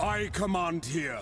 I command here.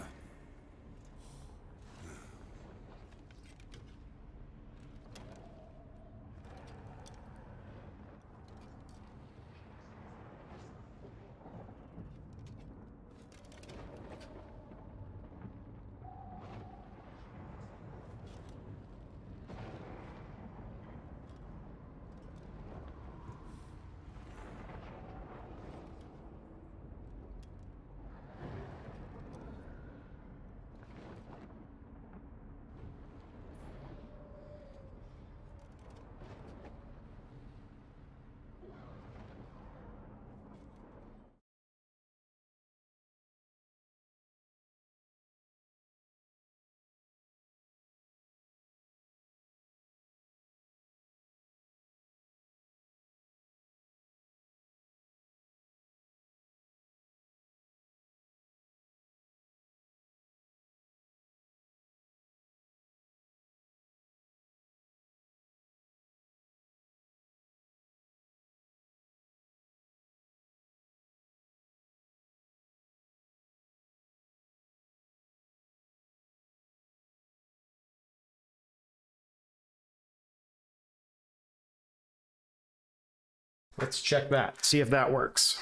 Let's check that, see if that works.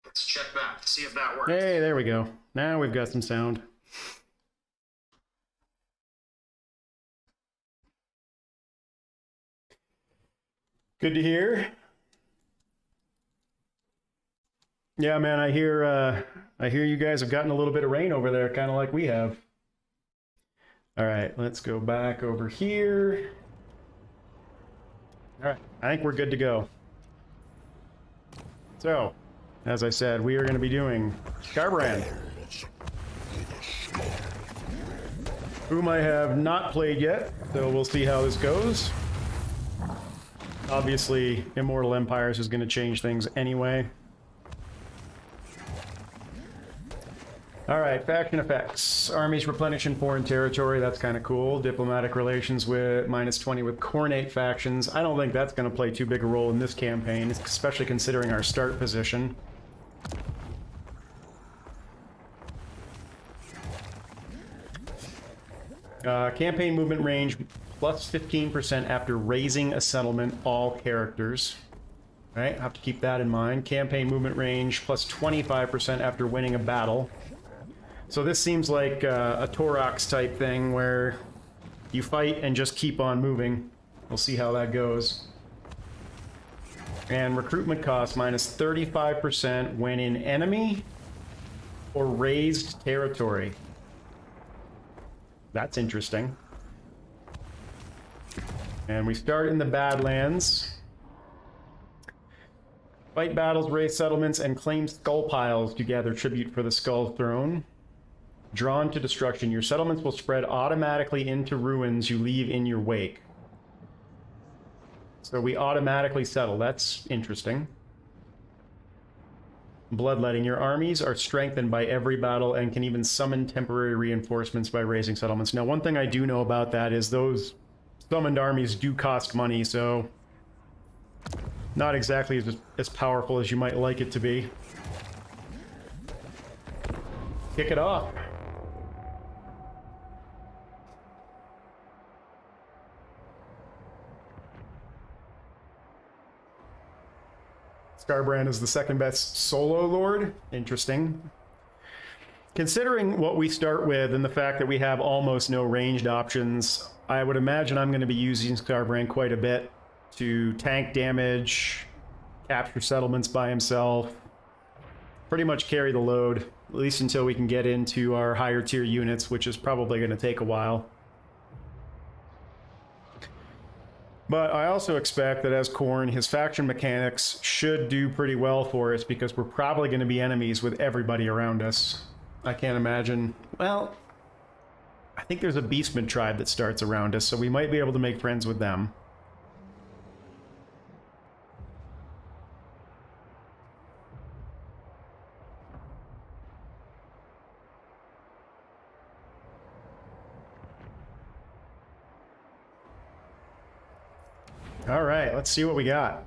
Let's check that, see if that works. Hey, there we go. Now we've got some sound. Good to hear. Yeah, man, I hear you guys have gotten a little bit of rain over there, kind of like we have. All right, let's go back over here. All right, I think we're good to go. So, as I said, we are going to be doing Skarbrand, whom I have not played yet, so we'll see how this goes. Obviously, Immortal Empires is going to change things anyway. Alright, faction effects. Armies replenishing foreign territory, that's kind of cool. Diplomatic relations with -20 with Khornate factions. I don't think that's going to play too big a role in this campaign, especially considering our start position. Campaign movement range plus 15% after raising a settlement, all characters. Right, have to keep that in mind. Campaign movement range plus 25% after winning a battle. So this seems like a Torox type thing where you fight and just keep on moving. We'll see how that goes. And recruitment cost minus 35% when in enemy or raised territory. That's interesting. And we start in the Badlands. Fight battles, raise settlements, and claim skull piles to gather tribute for the Skull Throne. Drawn to destruction, your settlements will spread automatically into ruins you leave in your wake. So we automatically settle. That's interesting. Bloodletting. Your armies are strengthened by every battle and can even summon temporary reinforcements by raising settlements. Now, one thing I do know about that is those summoned armies do cost money, so not exactly as powerful as you might like it to be. Kick it off. Skarbrand is the second best solo lord. Interesting. Considering what we start with and the fact that we have almost no ranged options, I would imagine I'm going to be using Skarbrand quite a bit to tank damage, capture settlements by himself, pretty much carry the load, at least until we can get into our higher tier units, which is probably going to take a while. But I also expect that as Khorne, his faction mechanics should do pretty well for us because we're probably going to be enemies with everybody around us. I can't imagine... Well, I think there's a Beastman tribe that starts around us, so we might be able to make friends with them. All right, let's see what we got.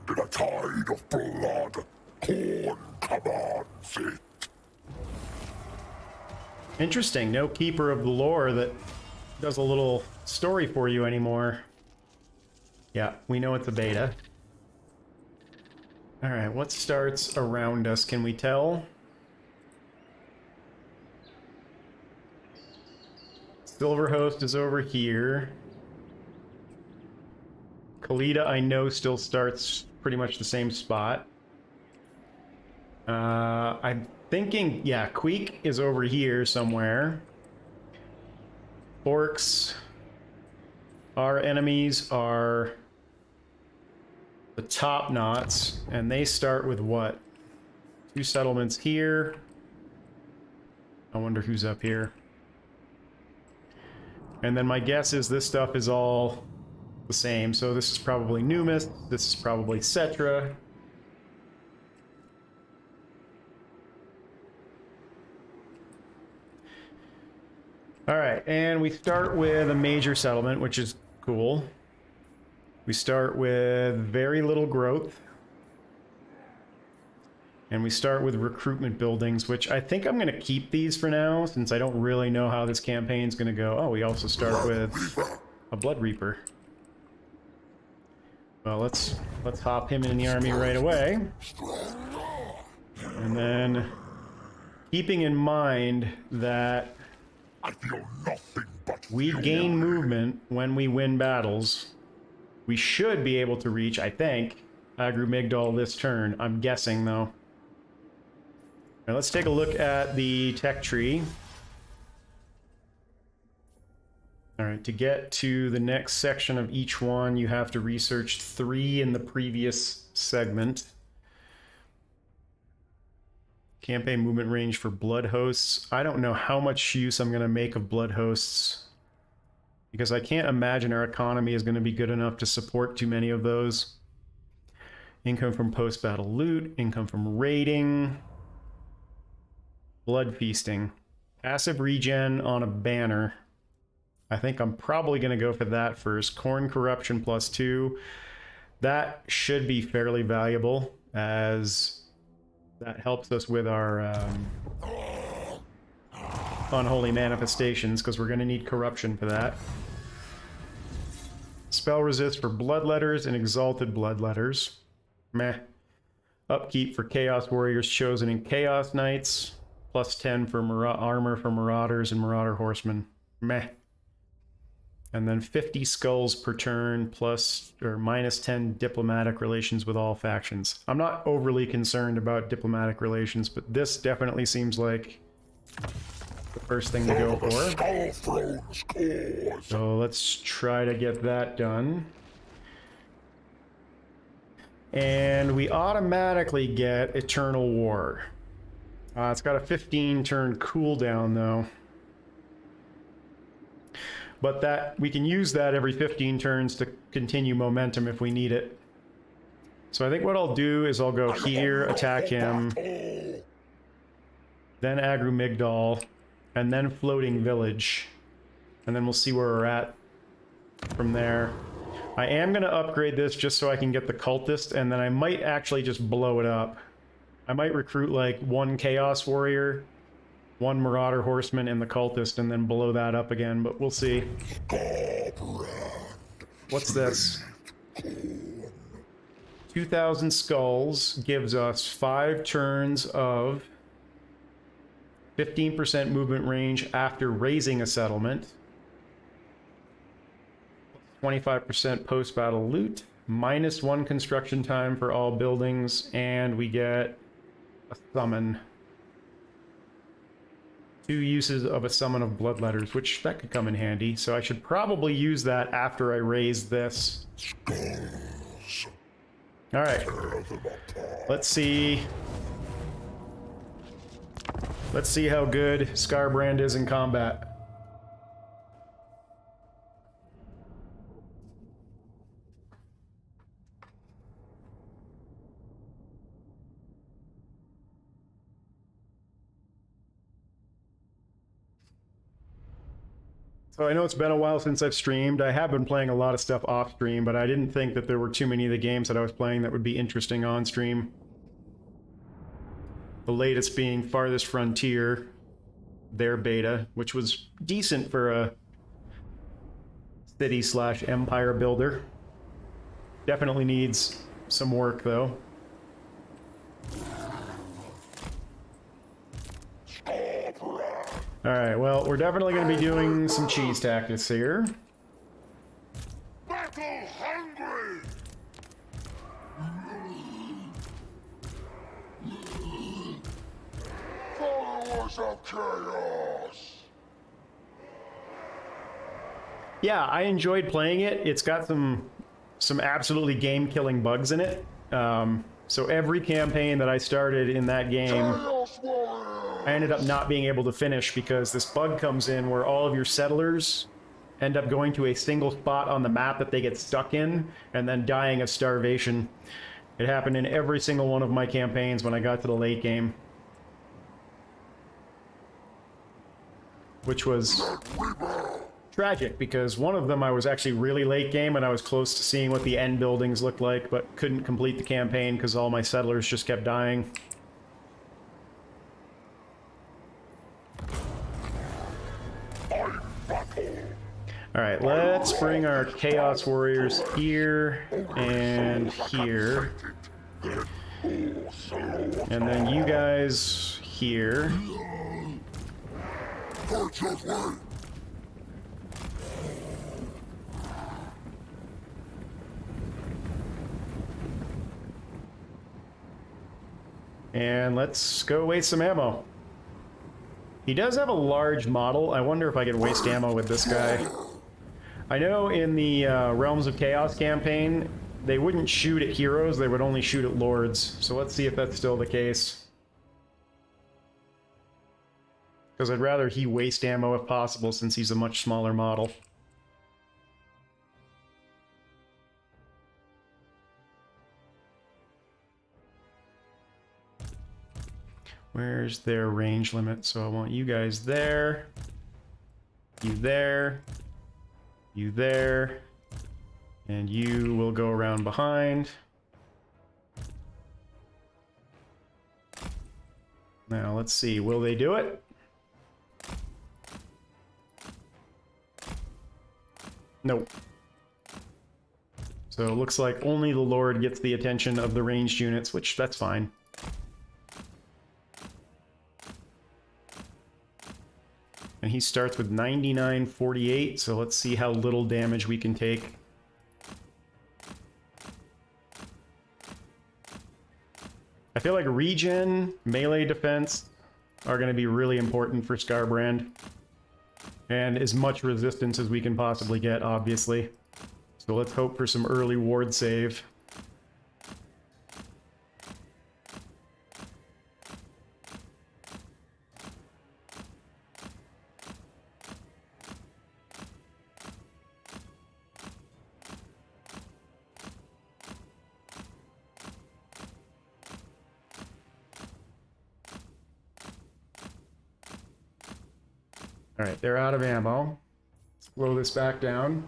In a tide of blood, Khorne commands it. Interesting. No Keeper of the Lore that does a little story for you anymore. Yeah, we know it's a beta. Alright, what starts around us? Can we tell? Silverhost is over here. Khalida, I know, still starts pretty much the same spot. I'm thinking, yeah, Queek is over here somewhere. Orcs. Our enemies are the top knots, and they start with what? 2 settlements here. I wonder who's up here. And then my guess is this stuff is all the same. So this is probably Numis, this is probably Cetra. Alright, and we start with a major settlement, which is cool. We start with very little growth. And we start with recruitment buildings, which I think I'm going to keep these for now, since I don't really know how this campaign's going to go. Oh, we also start with a Blood Reaper. Well, let's hop him in the army right away. And then, keeping in mind that we gain movement when we win battles, we should be able to reach, I think, Agrumigdal this turn. I'm guessing, though. Now let's take a look at the tech tree. Alright, to get to the next section of each one, you have to research 3 in the previous segment. Campaign movement range for blood hosts. I don't know how much use I'm going to make of blood hosts, because I can't imagine our economy is going to be good enough to support too many of those. Income from post-battle loot, income from raiding, blood feasting, passive regen on a banner. I think I'm probably going to go for that first. Khorne corruption +2. That should be fairly valuable, as that helps us with our unholy manifestations, because we're going to need corruption for that. Spell resist for bloodletters and exalted bloodletters. Meh. Upkeep for Chaos Warriors chosen in Chaos Knights. +10 for armor for Marauders and Marauder Horsemen. Meh. And then 50 skulls per turn plus or -10 diplomatic relations with all factions. I'm not overly concerned about diplomatic relations, but this definitely seems like the first thing to go for. So let's try to get that done. And we automatically get Eternal War. It's got a 15-turn cooldown, though. But that we can use that every 15 turns to continue momentum if we need it. So I think what I'll do is I'll go here, attack him, then Agrumigdal, and then Floating Village. And then we'll see where we're at from there. I am going to upgrade this just so I can get the Cultist, and then I might actually just blow it up. I might recruit like 1 Chaos Warrior, 1 Marauder Horseman, and the Cultist, and then blow that up again, but we'll see. What's this? 2,000 skulls gives us 5 turns of 15% movement range after raising a settlement. 25% post-battle loot, -1 construction time for all buildings, and we get a summon. 2 uses of a summon of bloodletters, which that could come in handy. So I should probably use that after I raise this. Alright. Let's see. Let's see how good Skarbrand is in combat. So I know it's been a while since I've streamed. I have been playing a lot of stuff off stream, but I didn't think that there were too many of the games that I was playing that would be interesting on stream. The latest being Farthest Frontier, their beta, which was decent for a city/empire builder. Definitely needs some work though. Alright, well, we're definitely going to be doing some cheese tactics here. Battle hungry! Followers of chaos! Yeah, I enjoyed playing it. It's got some absolutely game-killing bugs in it. So every campaign that I started in that game, I ended up not being able to finish because this bug comes in where all of your settlers end up going to a single spot on the map that they get stuck in and then dying of starvation. It happened in every single one of my campaigns when I got to the late game. Which was tragic because one of them I was actually really late game and I was close to seeing what the end buildings looked like, but couldn't complete the campaign because all my settlers just kept dying. Alright, let's bring our Chaos Warriors here and here. And then you guys here. And let's go waste some ammo. He does have a large model. I wonder if I can waste ammo with this guy. I know in the Realms of Chaos campaign, they wouldn't shoot at heroes, they would only shoot at lords. So let's see if that's still the case. Because I'd rather he waste ammo if possible, since he's a much smaller model. Where's their range limit? So I want you guys there, you there, you there, and you will go around behind. Now let's see, will they do it? Nope. So it looks like only the Lord gets the attention of the ranged units, which that's fine. And he starts with 9948, so let's see how little damage we can take. I feel like regen, melee defense are going to be really important for Skarbrand. And as much resistance as we can possibly get, obviously. So let's hope for some early ward save. Alright, they're out of ammo. Slow this back down.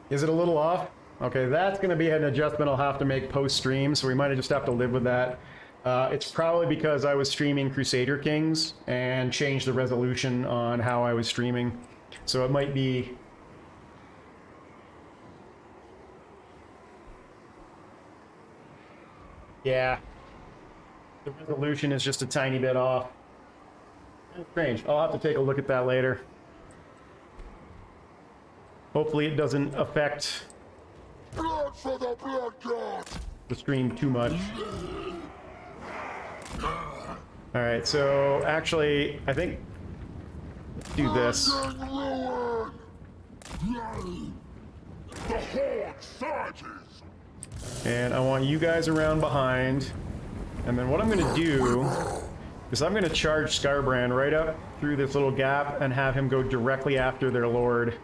Is it a little off? Okay, that's going to be an adjustment I'll have to make post-stream, so we might just have to live with that. It's probably because I was streaming Crusader Kings and changed the resolution on how I was streaming. So it might be... Yeah. The resolution is just a tiny bit off. Strange. I'll have to take a look at that later. Hopefully it doesn't affect Blood for the blood god! the stream too much. Alright, so actually, I think... let's do this. The horde surges! And I want you guys around behind. And then what I'm going to do is I'm going to charge Skarbrand right up through this little gap and have him go directly after their lord.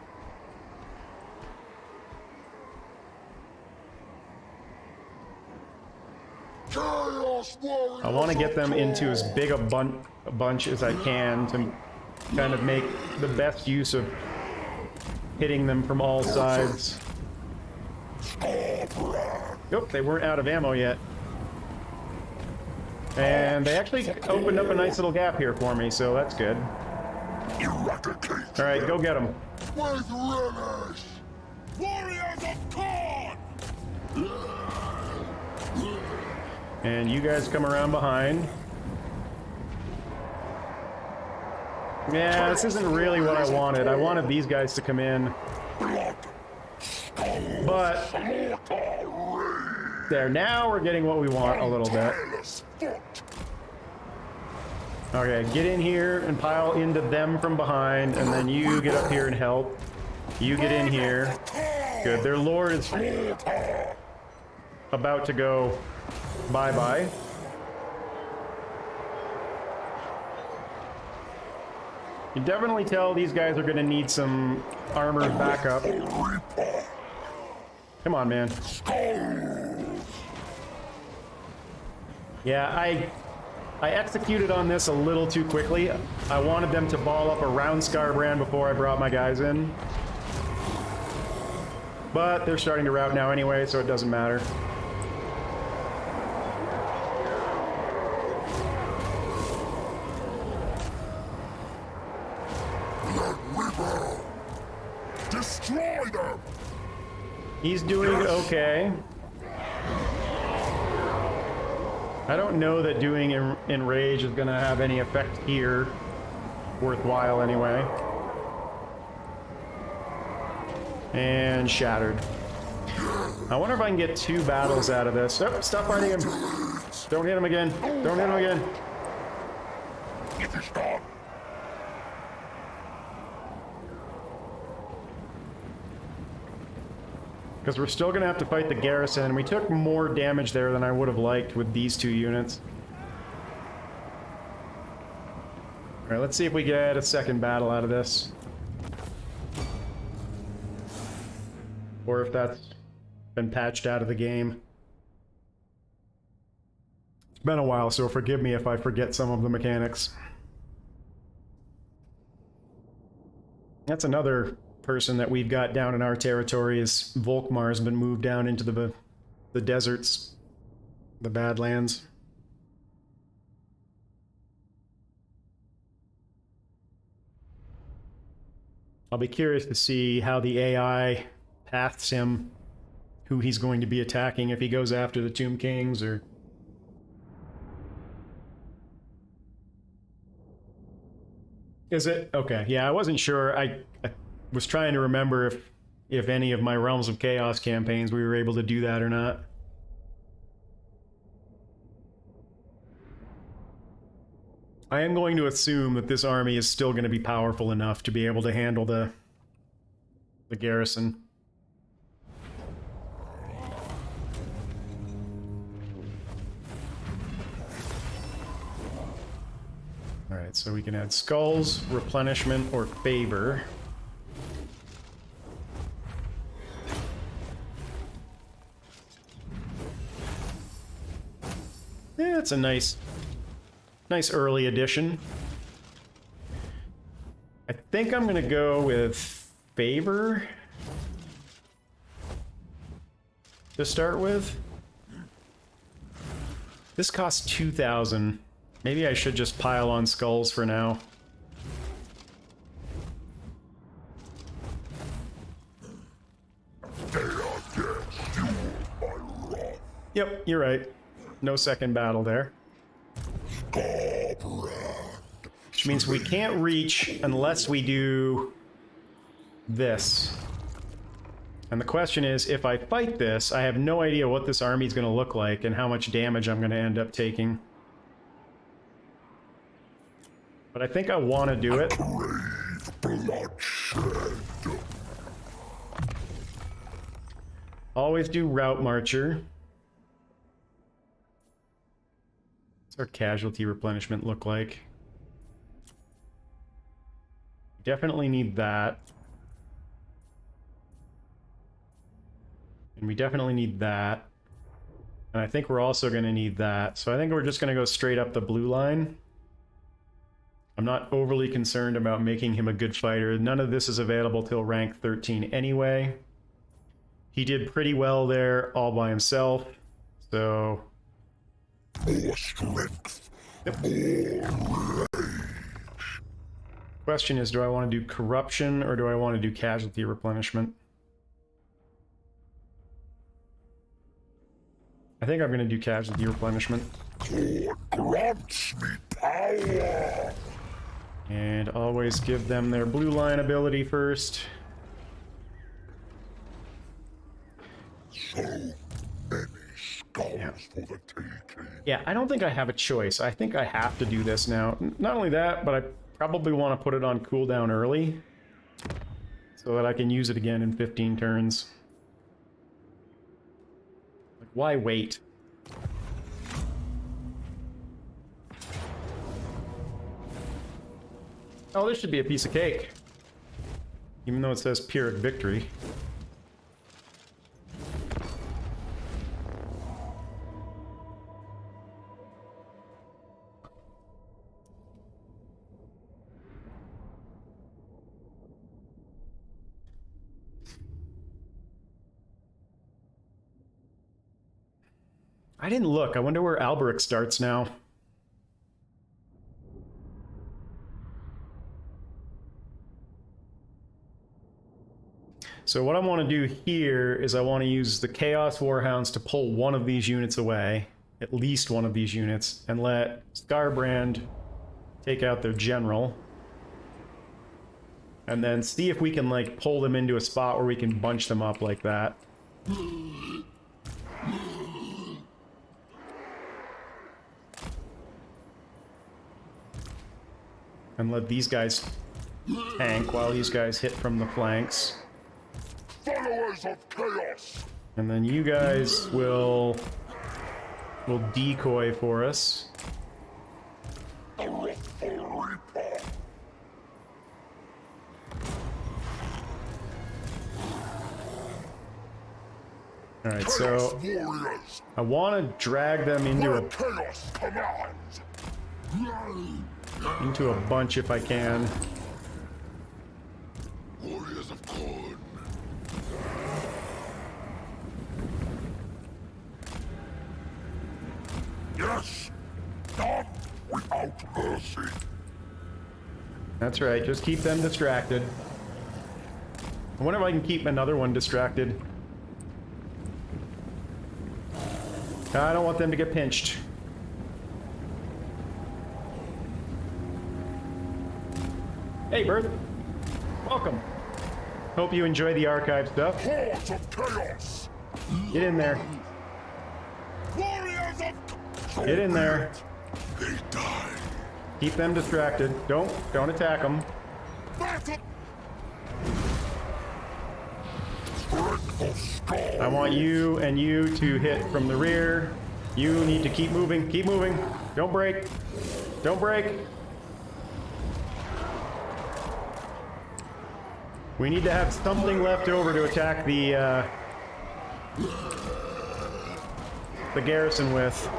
I want to get them into as big a bunch as I can to kind of make the best use of hitting them from all sides. Nope, they weren't out of ammo yet. And they actually opened up a nice little gap here for me, so that's good. Alright, go get them. With relish! Warriors of Khorne! And you guys come around behind. Yeah, this isn't really what I wanted. I wanted these guys to come in. But there, now we're getting what we want a little bit. Okay, get in here and pile into them from behind, and then you get up here and help. You get in here. Good. Their lord is about to go bye-bye. You definitely tell these guys are going to need some armor backup. Come on, man. Yeah, I executed on this a little too quickly. I wanted them to ball up around Skarbrand before I brought my guys in. But they're starting to rout now anyway, so it doesn't matter. Destroy them! He's doing okay. I don't know that doing Enrage is going to have any effect here. Worthwhile anyway. And Shattered. I wonder if I can get 2 battles out of this. Oh, stop fighting him. Don't hit him again. Don't hit him again. Because we're still going to have to fight the garrison. We took more damage there than I would have liked with these 2 units. Alright, let's see if we get a second battle out of this. Or if that's been patched out of the game. It's been a while, so forgive me if I forget some of the mechanics. That's another person that we've got down in our territory is Volkmar's been moved down into the deserts, the Badlands. I'll be curious to see how the AI paths him, who he's going to be attacking, if he goes after the Tomb Kings or... Is it? Okay, yeah, I wasn't sure. I was trying to remember if any of my Realms of Chaos campaigns we were able to do that or not. I am going to assume that this army is still going to be powerful enough to be able to handle the garrison. Alright, so we can add skulls, replenishment, or favor. Yeah, it's a nice early addition. I think I'm gonna go with favor to start with. This costs 2,000. Maybe I should just pile on skulls for now. Yep, you're right. No second battle there. Which means we can't reach unless we do this. And the question is, if I fight this, I have no idea what this army's going to look like and how much damage I'm going to end up taking. But I think I want to do it. Always do Route Marcher. What's our casualty replenishment look like? Definitely need that. And we definitely need that. And I think we're also going to need that. So I think we're just going to go straight up the blue line. I'm not overly concerned about making him a good fighter. None of this is available till rank 13 anyway. He did pretty well there all by himself. So... More strength. Yep. More rage. Question is, do I want to do corruption or do I want to do casualty replenishment? I think I'm going to do casualty replenishment. Corn grants me power. And always give them their blue line ability first. So many skulls for the taking. Yeah, I don't think I have a choice. I think I have to do this now. Not only that, but I probably want to put it on cooldown early so that I can use it again in 15 turns. Like, why wait? Oh, this should be a piece of cake. Even though it says Pyrrhic victory. I didn't look. I wonder where Alberic starts now. So what I want to do here is I want to use the Chaos Warhounds to pull one of these units away, at least one of these units, and let Skarbrand take out their general. And then see if we can, like, pull them into a spot where we can bunch them up like that. And let these guys tank while these guys hit from the flanks. Followers of chaos. And then you guys will decoy for us. The wrathful reaper. Alright, Chaos so warriors. I want to drag them Where chaos commands. into a bunch if I can. Warriors of Corn. Yes, not without mercy. That's right, just keep them distracted. I wonder if I can keep another one distracted. I don't want them to get pinched. Hey, Bert. Welcome. Hope you enjoy the archive stuff. Hordes of chaos. Get in there. Warriors of Get in there. They die. Keep them distracted. Don't attack them. Battle. Strength of skull. I want you and you to hit from the rear. You need to keep moving. Keep moving. Don't break. Don't break. We need to have something left over to attack the garrison with.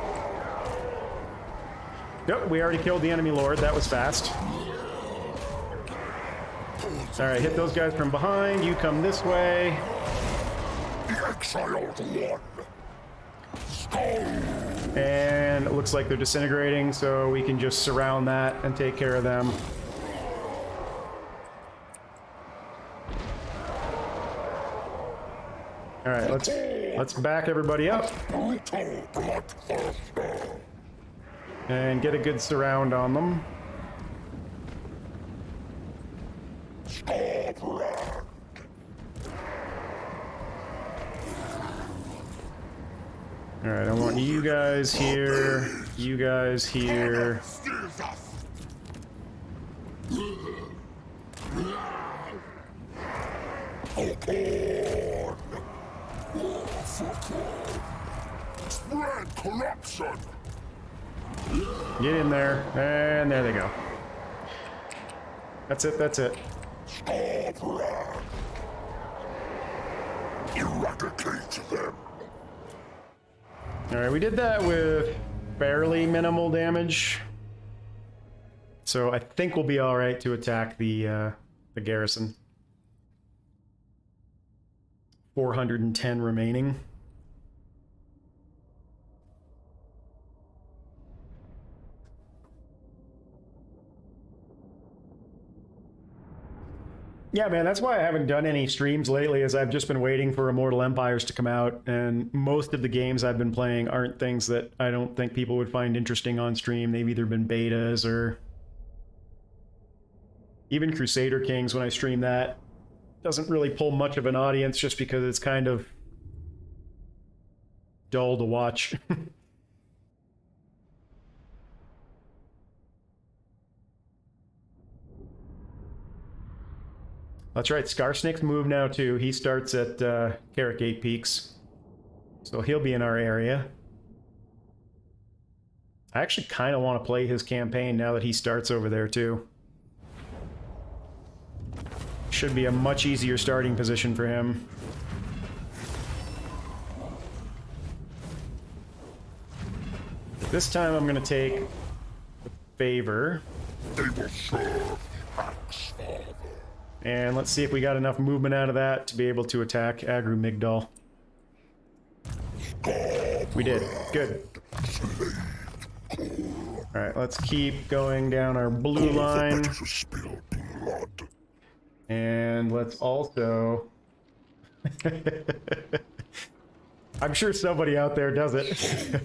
Yep, we already killed the enemy lord. That was fast. Alright, hit those guys from behind. You come this way. The exiled one. Skull. And it looks like they're disintegrating, so we can just surround that and take care of them. Alright, let's back everybody up Brutal bloodthirster. and get a good surround on them. Skarbrand. Alright, I want you guys here, you guys here. Steers us. Corn. Spread corruption. Get in there, and there they go. That's it, that's it. Skarbrand. Eradicate them. Alright, we did that with fairly minimal damage. So I think we'll be alright to attack the garrison. 410 remaining. Yeah, man, that's why I haven't done any streams lately, is I've just been waiting for Immortal Empires to come out, and most of the games I've been playing aren't things that I don't think people would find interesting on stream. They've either been betas or... Even Crusader Kings, when I stream that, doesn't really pull much of an audience just because it's kind of dull to watch. That's right, Skarsnik's move now too. He starts at Carrick 8 Peaks. So he'll be in our area. I actually kind of want to play his campaign now that he starts over there too. Should be a much easier starting position for him. This time I'm going to take the favor. They will serve Axe Father. And let's see if we got enough movement out of that to be able to attack Agru Migdal. We did. Good. Alright, let's keep going down our blue line. And let's also... I'm sure somebody out there does it.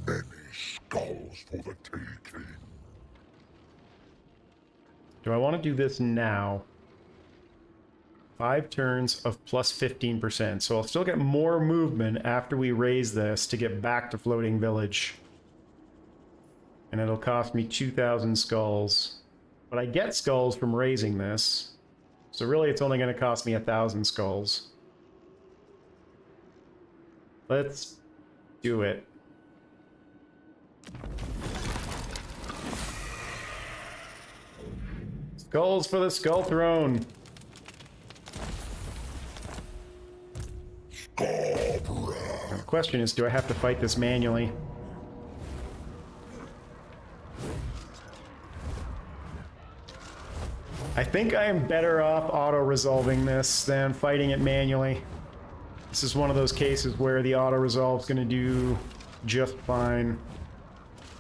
Many skulls for the taking. Do I want to do this now? 5 turns of plus 15%. So I'll still get more movement after we raise this to get back to Floating Village. And it'll cost me 2,000 skulls. But I get skulls from raising this. So really it's only going to cost me 1,000 skulls. Let's do it. Skulls for the Skull Throne. The question is, do I have to fight this manually? I think I am better off auto-resolving this than fighting it manually. This is one of those cases where the auto-resolve is going to do just fine.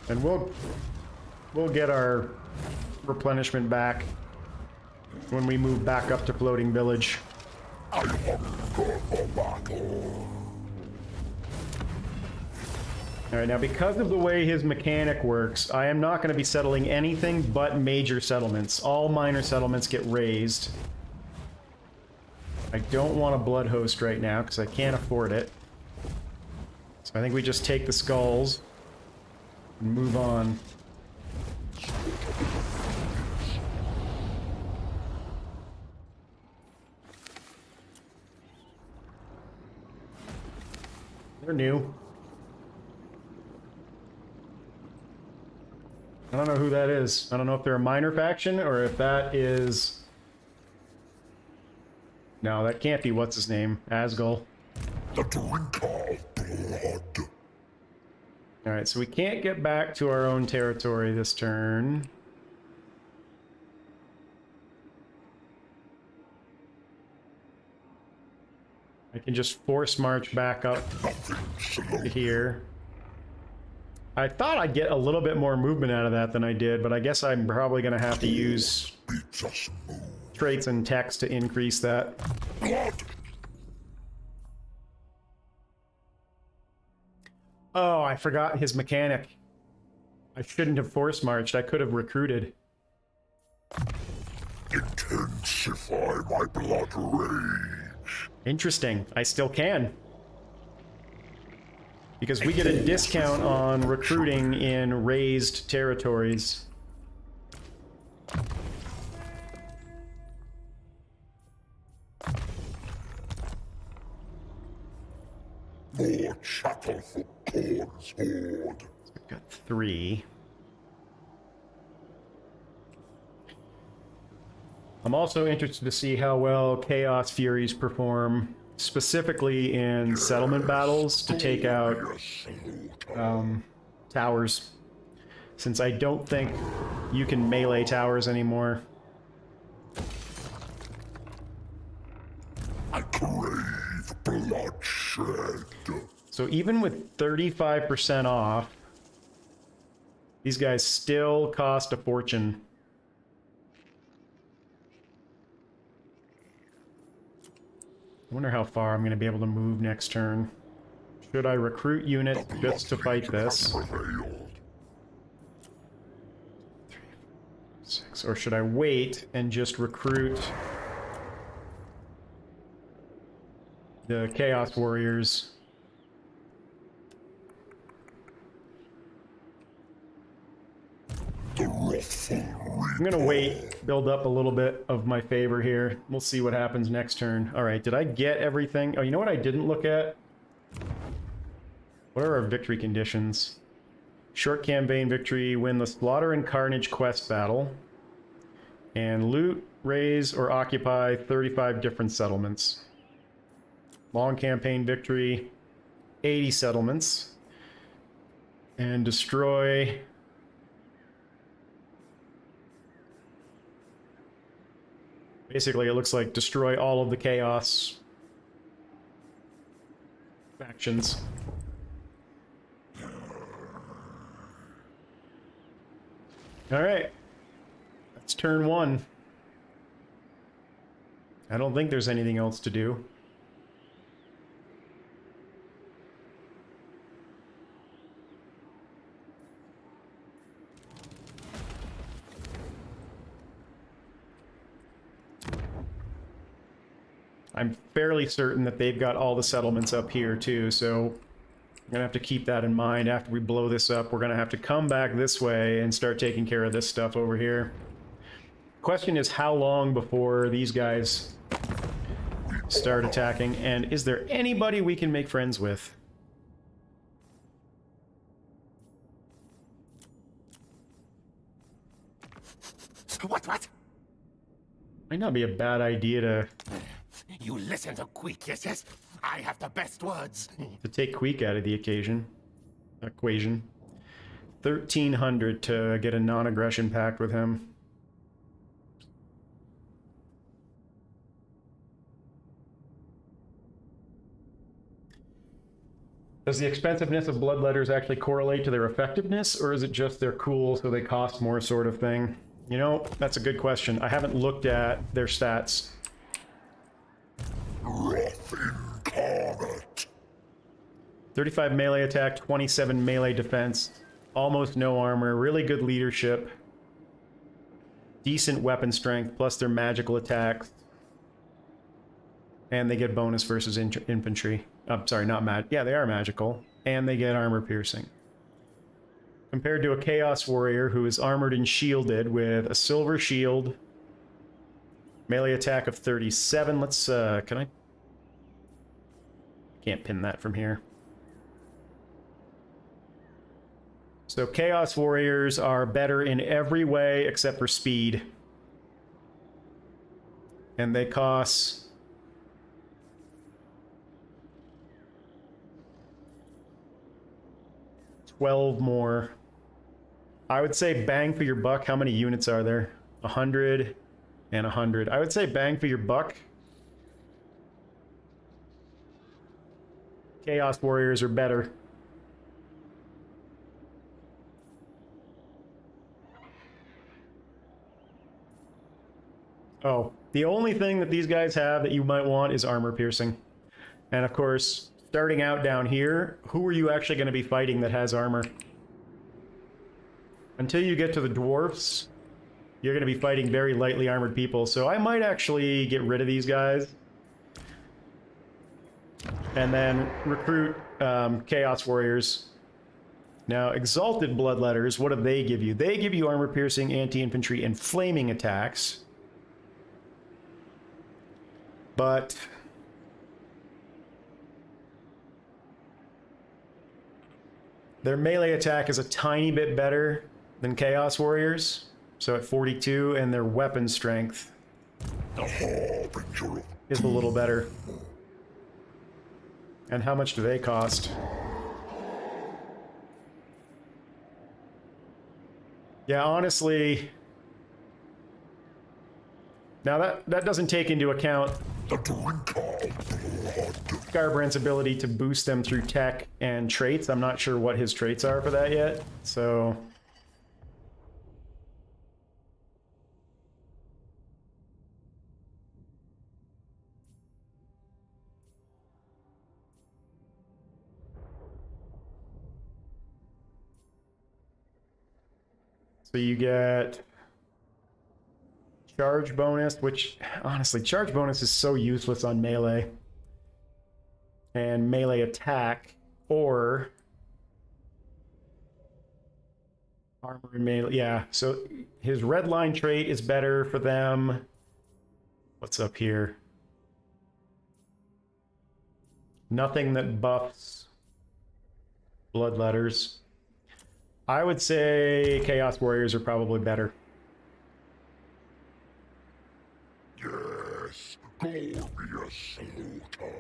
And we'll get our replenishment back when we move back up to Floating Village. I hunger for battle. Alright, now because of the way his mechanic works, I am not going to be settling anything but major settlements. All minor settlements get raised. I don't want a blood host right now because I can't afford it. So I think we just take the skulls and move on. They're new. I don't know who that is. I don't know if they're a minor faction or if that is... No, that can't be what's his name. Asgul. The drinker of blood. Alright, so we can't get back to our own territory this turn. I can just force march back up to here. I thought I'd get a little bit more movement out of that than I did, but I guess I'm probably going to have to use traits and text to increase that. Oh, I forgot his mechanic. I shouldn't have force marched. I could have recruited. Intensify my blood rage. Interesting. I still can. Because we get a discount on recruiting in raised territories. More chattel for Corn's Horde. I've got 3. I'm also interested to see how well Chaos Furies perform specifically in settlement battles to take out towers, since I don't think you can melee towers anymore. I crave bloodshed. So even with 35% off, these guys still cost a fortune. I wonder how far I'm going to be able to move next turn. Should I recruit units just to fight this? 6. Or should I wait and just recruit the Chaos Warriors? I'm gonna wait, build up a little bit of my favor here. We'll see what happens next turn. All right, did I get everything? Oh, you know what I didn't look at? What are our victory conditions? Short campaign victory, win the Slaughter and Carnage quest battle, and loot, raise, or occupy 35 different settlements. Long campaign victory, 80 settlements, and destroy... Basically, it looks like destroy all of the Chaos factions. Alright. That's turn 1. I don't think there's anything else to do. I'm fairly certain that they've got all the settlements up here too, so I'm gonna have to keep that in mind. After we blow this up, we're gonna have to come back this way and start taking care of this stuff over here. Question is how long before these guys start attacking, and is there anybody we can make friends with? What? Might not be a bad idea to You listen to Queek, yes? I have the best words. take Queek out of the equation. 1,300 to get a non-aggression pact with him. Does the expensiveness of bloodletters actually correlate to their effectiveness, or is it just they're cool so they cost more sort of thing? You know, that's a good question. I haven't looked at their stats. Wrath incarnate. 35 melee attack, 27 melee defense, almost no armor, really good leadership, decent weapon strength, plus their magical attacks, and they get bonus versus infantry. I'm sorry, not mag. Yeah, they are magical, and they get armor piercing. Compared to a Chaos Warrior who is armored and shielded with a silver shield, melee attack of 37. Let's, can I? Can't pin that from here. So Chaos Warriors are better in every way except for speed. And they cost... $12 more. I would say bang for your buck. How many units are there? 100 and 100. I would say bang for your buck. Chaos Warriors are better. Oh, the only thing that these guys have that you might want is armor piercing. And of course, starting out down here, who are you actually going to be fighting that has armor? Until you get to the dwarfs, you're going to be fighting very lightly armored people. So I might actually get rid of these guys. And then recruit Chaos Warriors. Now, Exalted Bloodletters, what do they give you? They give you armor piercing, anti-infantry, and flaming attacks. But their melee attack is a tiny bit better than Chaos Warriors, so at 42, and their weapon strength is a little better. And how much do they cost? Yeah, honestly... Now that doesn't take into account The drink of blood. Skarbrand's ability to boost them through tech and traits. I'm not sure what his traits are for that yet, so... So you get charge bonus, which honestly, charge bonus is so useless on melee. And melee attack, or armor and melee. Yeah, so his red line trait is better for them. What's up here? Nothing that buffs bloodletters. I would say Chaos Warriors are probably better. Yes, glorious slaughter.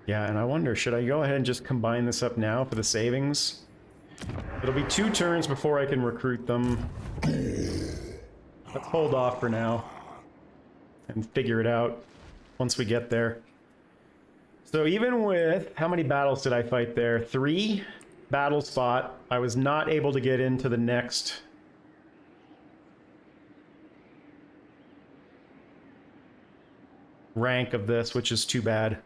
Yeah, and I wonder, should I go ahead and just combine this up now for the savings? It'll be 2 turns before I can recruit them. Let's hold off for now and figure it out once we get there. So even with, how many battles did I fight there? 3 battles fought. I was not able to get into the next rank of this, which is too bad.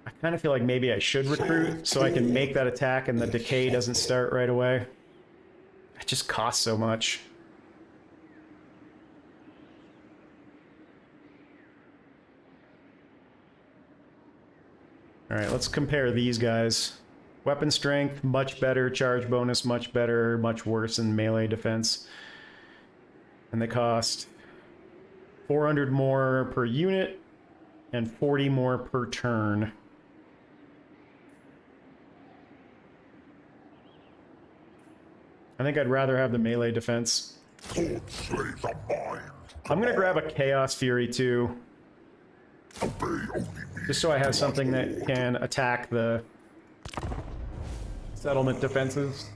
I kind of feel like maybe I should recruit so I can make that attack and the decay doesn't start right away. It just costs so much. Alright, let's compare these guys. Weapon strength, much better. Charge bonus, much better. Much worse in melee defense. And they cost 400 more per unit and 40 more per turn. I think I'd rather have the melee defense. God slay the mind. I'm gonna grab a Chaos Fury too. Obey only me. Just so I have something that can attack the settlement defenses.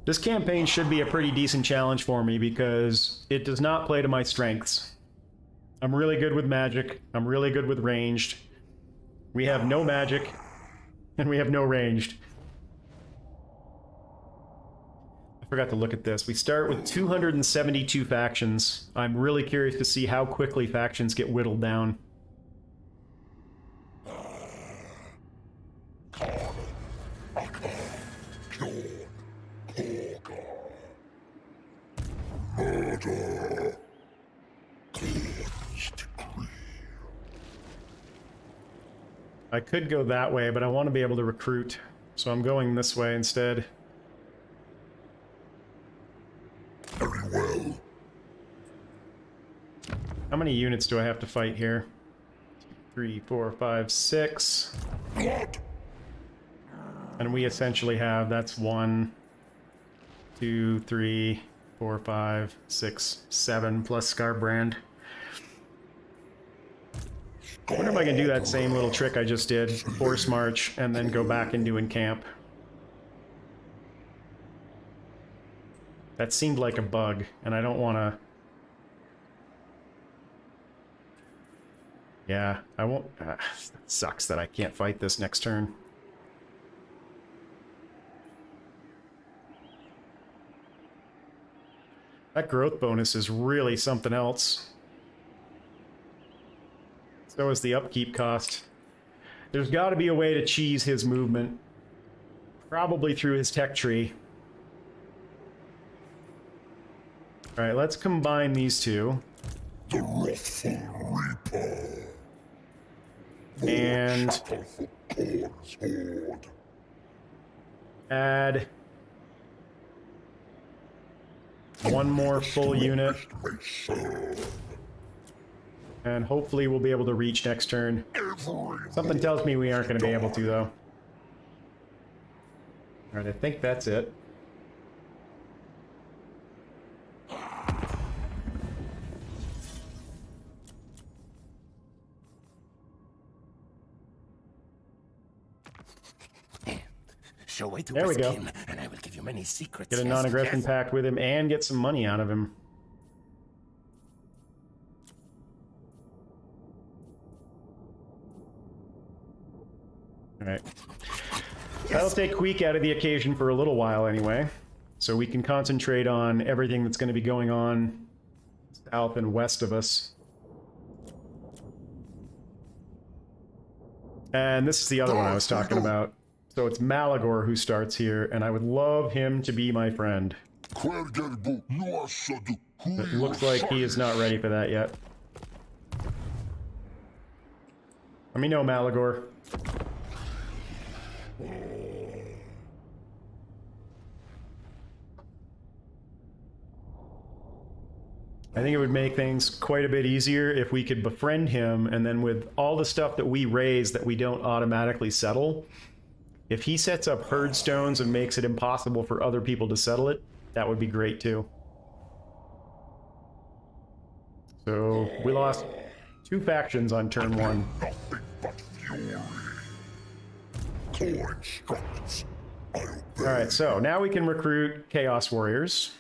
This campaign should be a pretty decent challenge for me because it does not play to my strengths. I'm really good with magic. I'm really good with ranged. We have no magic, and we have no ranged. I forgot to look at this. We start with 272 factions. I'm really curious to see how quickly factions get whittled down. Murder. God's decree. I could go that way, but I want to be able to recruit, so I'm going this way instead. Very well. How many units do I have to fight here? 3, 4, 5, 6. Blood. And we essentially have, that's 1, 2, 3, 4, 5, 6, 7 plus Skarbrand. I wonder if I can do that same little trick I just did, force march, and then go back and do encamp. That seemed like a bug, and I don't want to... Yeah, I won't... That sucks that I can't fight this next turn. That growth bonus is really something else. So is the upkeep cost. There's got to be a way to cheese his movement. Probably through his tech tree. Alright, let's combine these two. The wrathful reaper. And Shackle for Corn's horde. add one more full unit. May serve. And hopefully we'll be able to reach next turn. Something tells me we aren't going to be able to, though. Alright, I think that's it. to There we risk go. him, and I will give you many secrets. Get a yes, non-aggression yes. pact with him and get some money out of him. Alright. That'll take Queek out of the occasion for a little while anyway. So we can concentrate on everything that's going to be going on south and west of us. And this is the other one I was talking about. So it's Malagor who starts here, and I would love him to be my friend. It looks like he is not ready for that yet. Let me know, Malagor. I think it would make things quite a bit easier if we could befriend him, and then with all the stuff that we raise that we don't automatically settle, if he sets up herd stones and makes it impossible for other people to settle it, that would be great too. So we lost 2 factions on turn 1. Nothing but fury. Core instructs. Alright, so now we can recruit Chaos Warriors.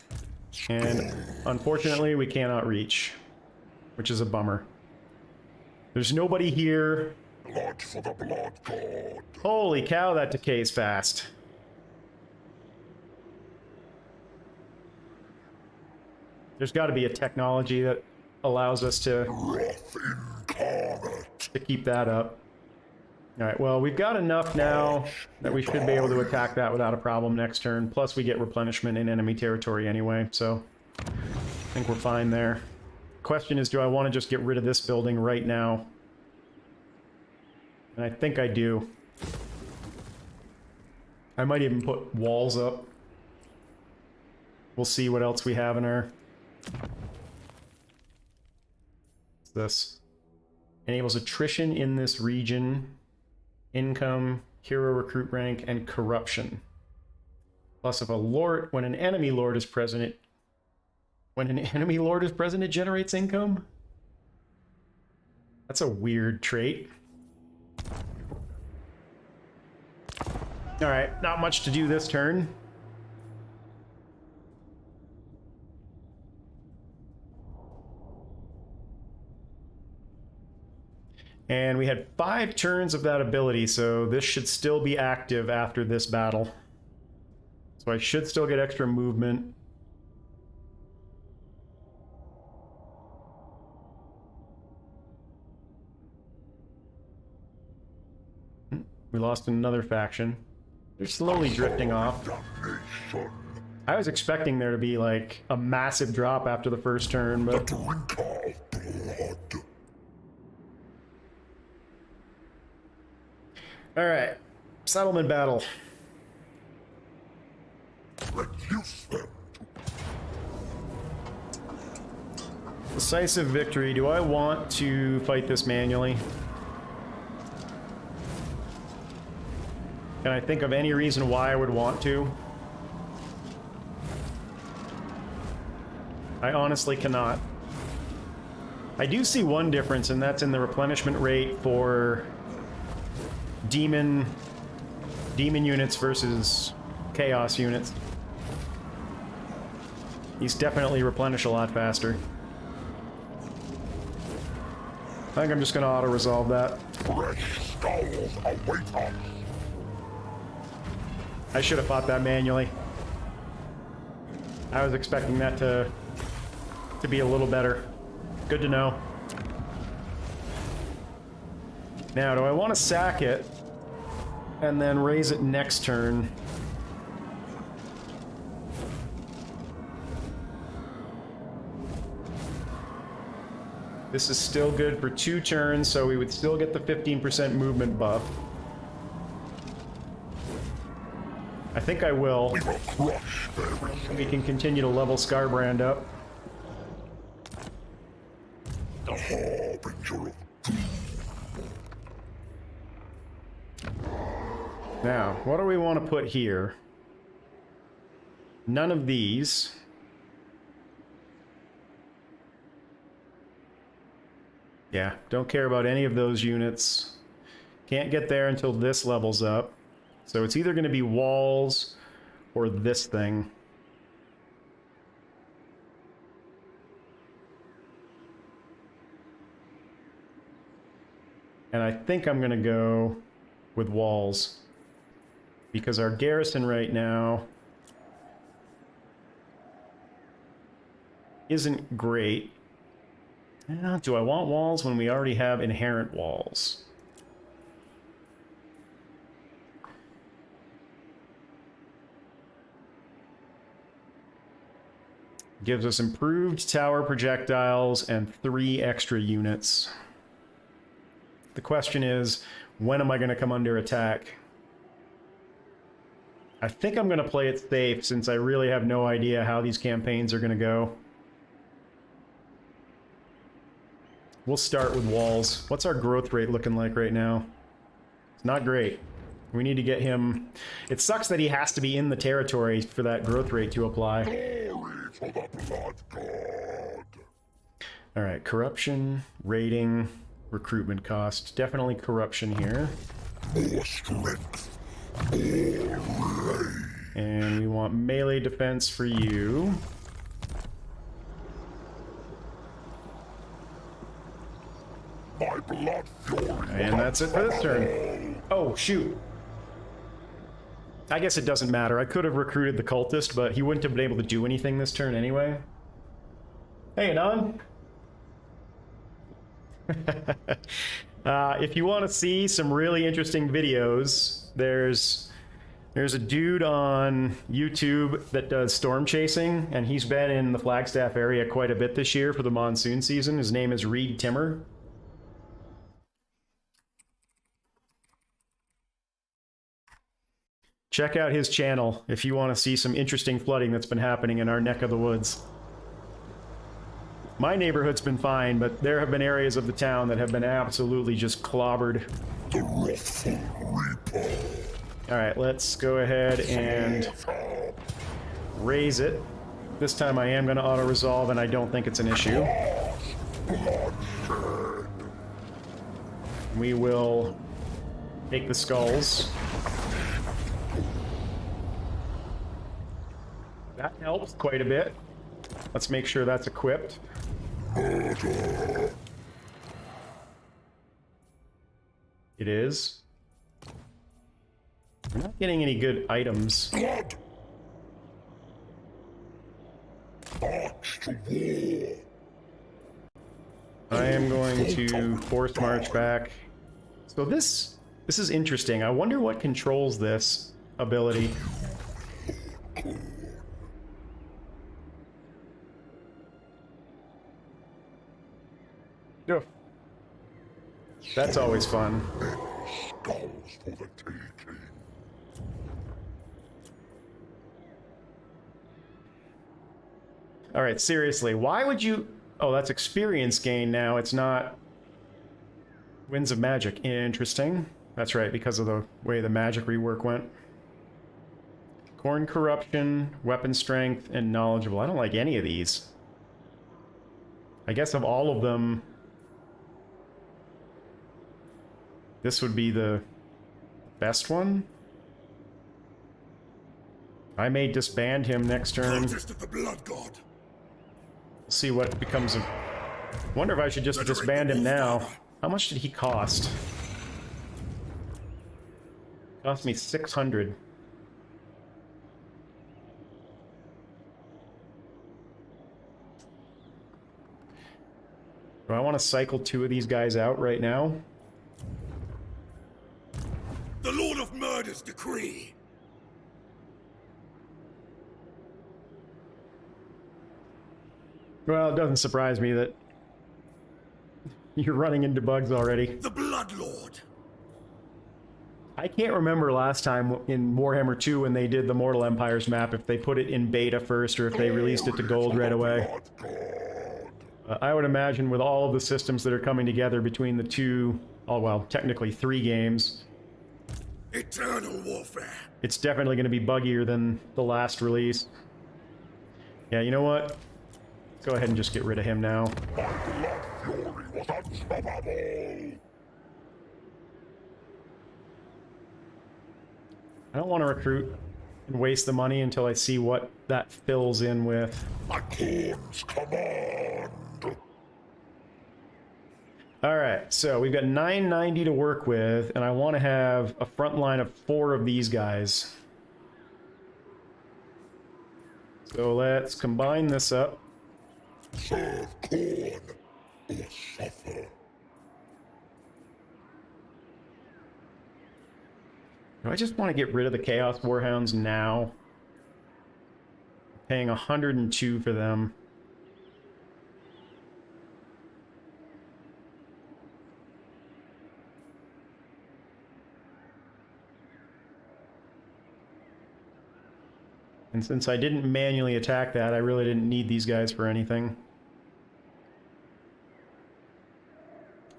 And unfortunately, we cannot reach, which is a bummer. There's nobody here. Blood for the blood god. Holy cow, that decays fast. There's got to be a technology that allows us to keep that up. Alright, well, we've got enough now that we should be able to attack that without a problem next turn. Plus, we get replenishment in enemy territory anyway, so I think we're fine there. Question is, do I want to just get rid of this building right now? And I think I do. I might even put walls up. We'll see what else we have in our... What's this? Enables attrition in this region. Income, hero recruit rank, and corruption. Plus, if a lord, when an enemy lord is present, it generates income. That's a weird trait. All right, not much to do this turn. And we had 5 turns of that ability, so this should still be active after this battle. So I should still get extra movement. We lost another faction. They're slowly drifting off. I was expecting there to be like a massive drop after the first turn, but... Alright, settlement battle. Reduce them. Decisive victory. Do I want to fight this manually? Can I think of any reason why I would want to? I honestly cannot. I do see one difference, and that's in the replenishment rate for demon units versus chaos units. These definitely replenish a lot faster. I think I'm just gonna auto-resolve that. Fresh skulls await us. I should have fought that manually. I was expecting that to be a little better. Good to know. Now, do I want to sack it and then raise it next turn? This is still good for 2 turns, so we would still get the 15% movement buff. I think I will. We will crush everything. We can continue to level Skarbrand up. The harbinger of Now, what do we want to put here? None of these. Yeah, don't care about any of those units. Can't get there until this levels up. So it's either going to be walls or this thing. And I think I'm going to go with walls. Because our garrison right now isn't great. Do I want walls when we already have inherent walls? Gives us improved tower projectiles and 3 extra units. The question is, when am I going to come under attack? I think I'm going to play it safe since I really have no idea how these campaigns are going to go. We'll start with walls. What's our growth rate looking like right now? It's not great. We need to get him... It sucks that he has to be in the territory for that growth rate to apply. Glory to the blood god. Alright, corruption, rating, recruitment cost. Definitely corruption here. More strength. More rage. And we want melee defense for you. My blood fury. And that's it for this turn. Oh, shoot. I guess it doesn't matter. I could have recruited the cultist, but he wouldn't have been able to do anything this turn anyway. Hey, Anon. If you want to see some really interesting videos, there's a dude on YouTube that does storm chasing, and he's been in the Flagstaff area quite a bit this year for the monsoon season. His name is Reed Timmer. Check out his channel if you want to see some interesting flooding that's been happening in our neck of the woods. My neighborhood's been fine, but there have been areas of the town that have been absolutely just clobbered. The wrathful reaper. Alright, let's go ahead and raise it. This time I am going to auto-resolve, and I don't think it's an issue. Bloodshed. We will take the skulls. That helps quite a bit. Let's make sure that's equipped. Murder. It is. We're not getting any good items. Blood. March to war. I am going to force march back. So this is interesting. I wonder what controls this ability. Ugh. That's always fun. Skulls for the taking. Alright, seriously, why would you... Oh, that's experience gain now. It's not... Winds of Magic. Interesting. That's right, because of the way the magic rework went. Corn Corruption, Weapon Strength, and Knowledgeable. I don't like any of these. I guess of all of them... This would be the best one? I may disband him next turn. Protest of the blood god. See what becomes of... Wonder if I should just disband him now. How much did he cost? Cost me 600. Do I want to cycle 2 of these guys out right now? The Lord of Murder's decree. Well, it doesn't surprise me that you're running into bugs already. The Blood Lord. I can't remember last time in Warhammer 2 when they did the Mortal Empires map, if they put it in beta first or if they released it to gold right away. I would imagine with all of the systems that are coming together between the 2, oh well, technically 3 games, Eternal warfare. it's definitely going to be buggier than the last release. Yeah, you know what? Go ahead and just get rid of him now. My blood fury was unstoppable. I don't want to recruit and waste the money until I see what that fills in with. My corns command. Alright, so we've got 990 to work with, and I want to have a front line of 4 of these guys. So let's combine this up. Serve corn or suffer. I just want to get rid of the Chaos Warhounds now. Paying 102 for them. And since I didn't manually attack that, I really didn't need these guys for anything.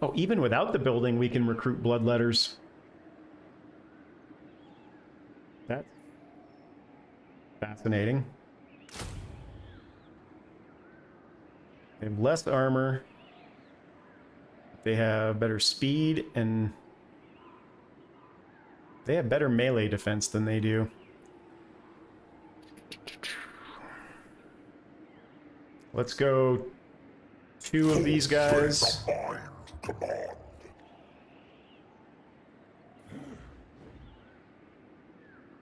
Oh, even without the building, we can recruit bloodletters. That's fascinating. They have less armor. They have better speed, and they have better melee defense than they do. Let's go 2 of these guys. Command.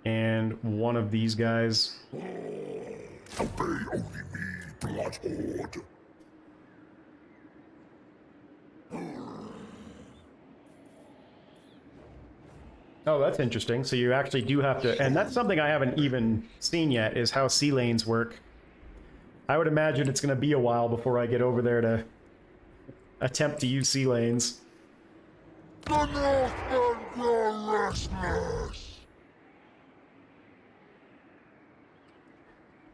And 1 of these guys. Obey only me, blood horde. Oh, that's interesting. So you actually do have to, and that's something I haven't even seen yet, is how sea lanes work. I would imagine it's going to be a while before I get over there to attempt to use sea lanes. The Northmen grow restless.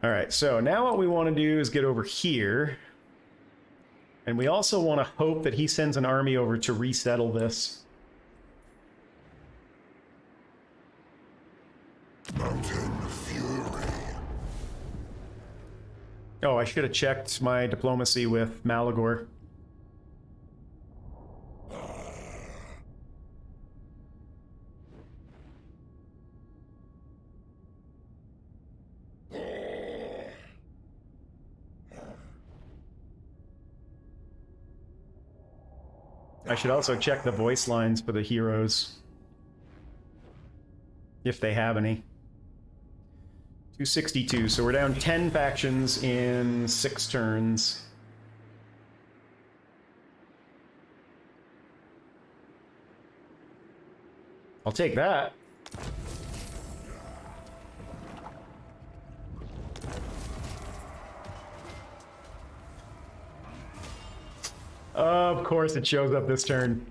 Alright, so now what we want to do is get over here. And we also want to hope that he sends an army over to resettle this. Mountain fury. Oh, I should have checked my diplomacy with Malagor. I should also check the voice lines for the heroes. If they have any. 262, so we're down 10 factions in 6 turns. I'll take that. Of course it shows up this turn.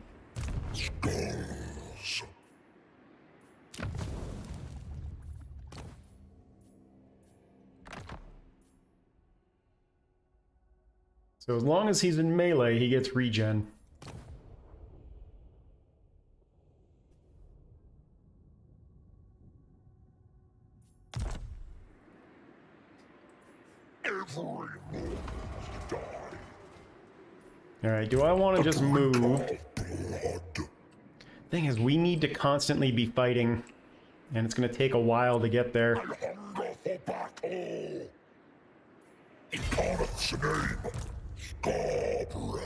Skulls. So as long as he's in melee, he gets regen. Every move must die. Alright, do I want to just move? Blood. Thing is, we need to constantly be fighting, and it's going to take a while to get there. I hunger for battle. Incarnate's name. Skarbrand,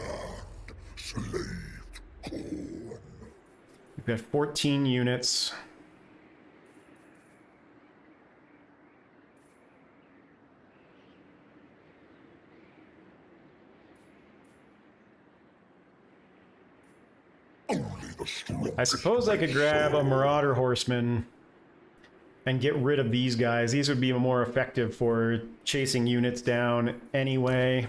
slaved corn. We've got 14 units. Only the strong. I suppose I could grab a Marauder Horseman and get rid of these guys. These would be more effective for chasing units down anyway.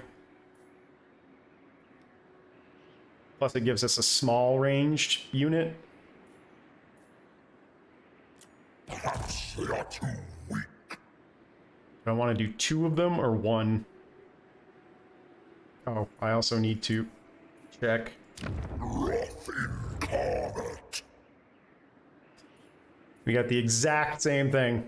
Plus it gives us a small ranged unit. Perhaps they are too weak. Do I want to do 2 of them or 1? Oh, I also need to check. Wrath incarnate. We got the exact same thing.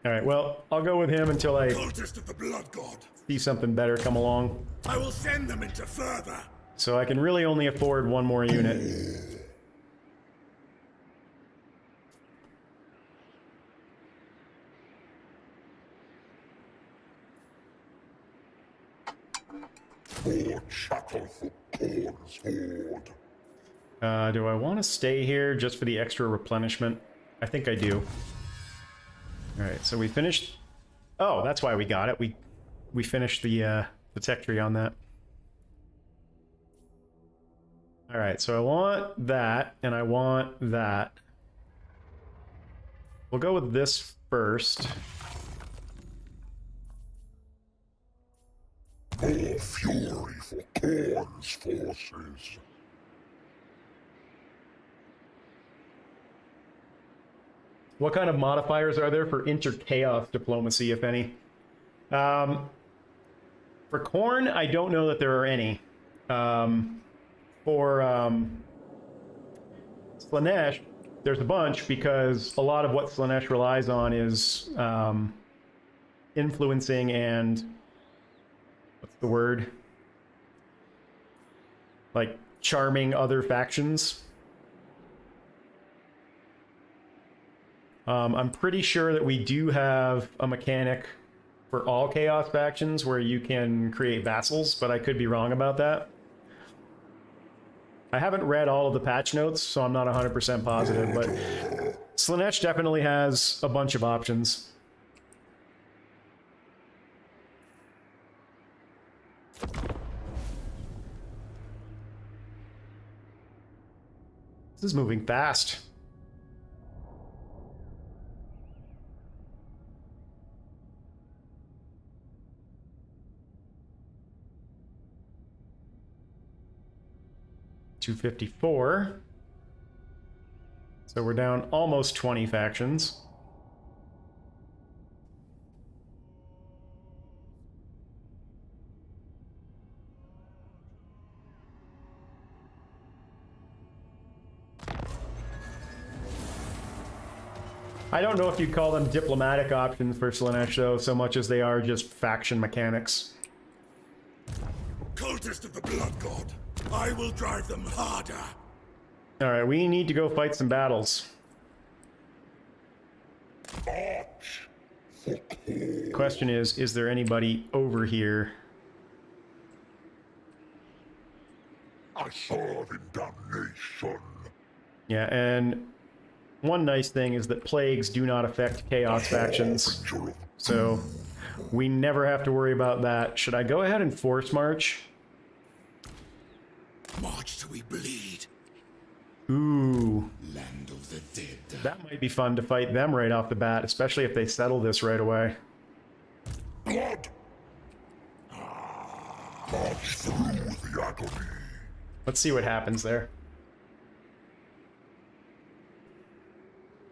Alright, well, I'll go with him until I Cultist of the Blood God. see something better come along. I will send them into further. So I can really only afford 1 more unit. More chattel for Corn's Horde. Do I want to stay here just for the extra replenishment? I think I do. Alright, so we finished... Oh, that's why we got it. We finished the tech tree on that. Alright, so I want that, and I want that. We'll go with this first. More fury for Corn's forces. What kind of modifiers are there for inter-chaos diplomacy, if any? For Khorne, I don't know that there are any. For Slaanesh, there's a bunch, because a lot of what Slaanesh relies on is influencing and... what's the word? Like, charming other factions. I'm pretty sure that we do have a mechanic for all Chaos factions where you can create vassals, but I could be wrong about that. I haven't read all of the patch notes, so I'm not 100% positive, but Slaanesh definitely has a bunch of options. This is moving fast. $254. So we're down almost 20 factions. I don't know if you'd call them diplomatic options for Slaanesh, though, so much as they are just faction mechanics. Cultist of the Blood God, I will drive them harder. Alright, we need to go fight some battles. Question is there anybody over here? I serve in damnation. Yeah, and one nice thing is that plagues do not affect chaos factions, so we never have to worry about that. Should I go ahead and force march? March till we bleed. Ooh. Land of the dead. That might be fun to fight them right off the bat, especially if they settle this right away. Blood! March through the agony. Let's see what happens there.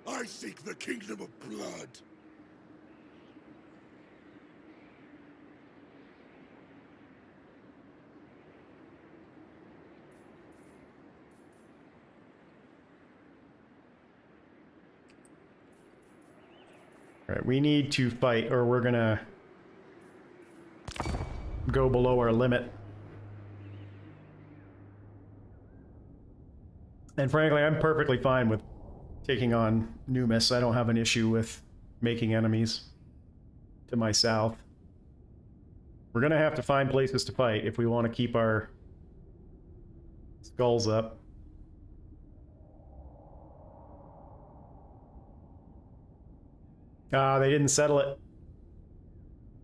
I seek the kingdom of blood. Alright, we need to fight or we're gonna go below our limit. And frankly, I'm perfectly fine with taking on Numis. I don't have an issue with making enemies to my south. We're gonna have to find places to fight if we want to keep our skulls up. Ah, they didn't settle it.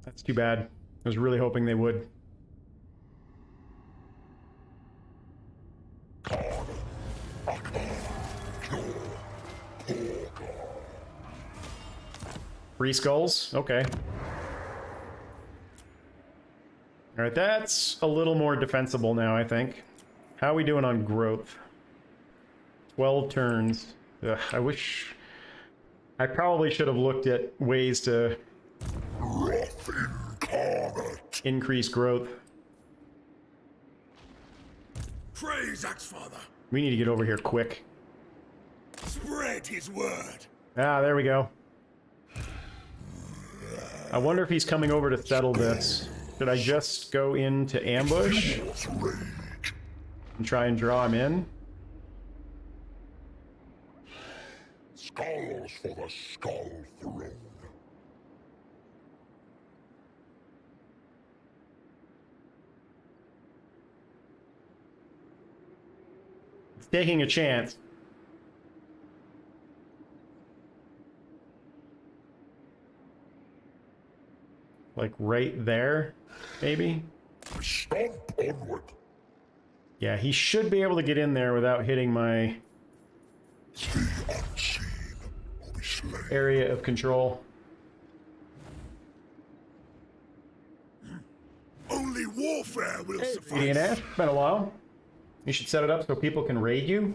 That's too bad. I was really hoping they would. Three skulls? Okay. Alright, that's a little more defensible now, I think. How are we doing on growth? 12 turns. Ugh, I wish... I probably should have looked at ways to increase growth. Praise Axfather. We need to get over here quick. Spread his word. Ah, there we go. I wonder if he's coming over to settle this. Should I just go into ambush and try and draw him in? Skulls for the Skull Throne. taking a chance. Like right there, maybe? Stomp onward. Yeah, he should be able to get in there without hitting my The unseen will be slain. area of control. Only warfare will suffice. DNF, it's been a while. You should set it up so people can raid you.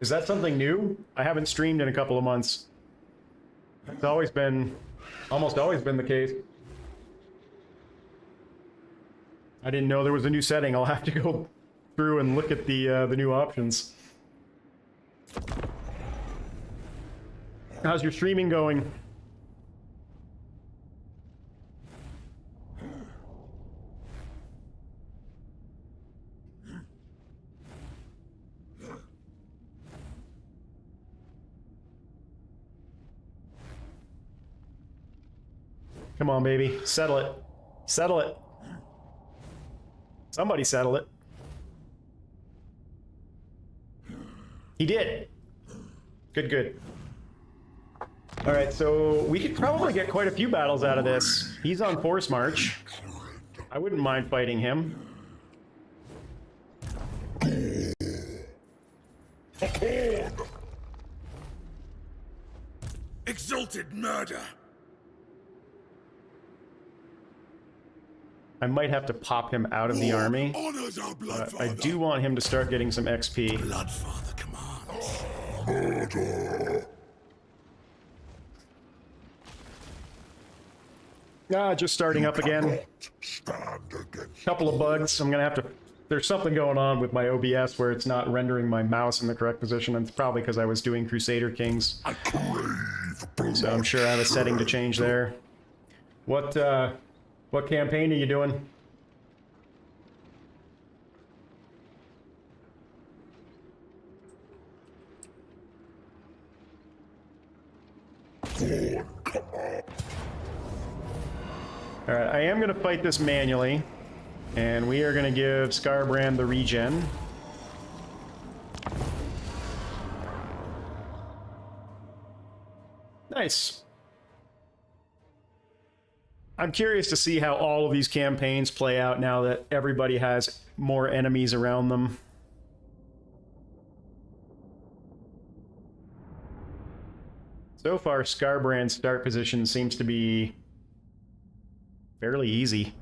Is that something new? I haven't streamed in a couple of months. It's always been, almost always been the case. I didn't know there was a new setting. I'll have to go through and look at the new options. How's your streaming going? Come on, baby. Settle it. Settle it. Somebody settle it. He did. Good, good. All right, so we could probably get quite a few battles out of this. He's on force march. I wouldn't mind fighting him. Exalted murder. I might have to pop him out of the army. Honors our bloodfather. I do want him to start getting some XP. Bloodfather commands. Murder. Just starting up again. Stand against. Couple of bugs. I'm gonna have to. There's something going on with my OBS where it's not rendering my mouse in the correct position, and it's probably because I was doing Crusader Kings. I crave blood. So I'm sure I have a setting to change there. What campaign are you doing? All right, I am going to fight this manually, and we are going to give Skarbrand the regen. Nice. I'm curious to see how all of these campaigns play out now that everybody has more enemies around them. So far, Skarbrand's start position seems to be fairly easy.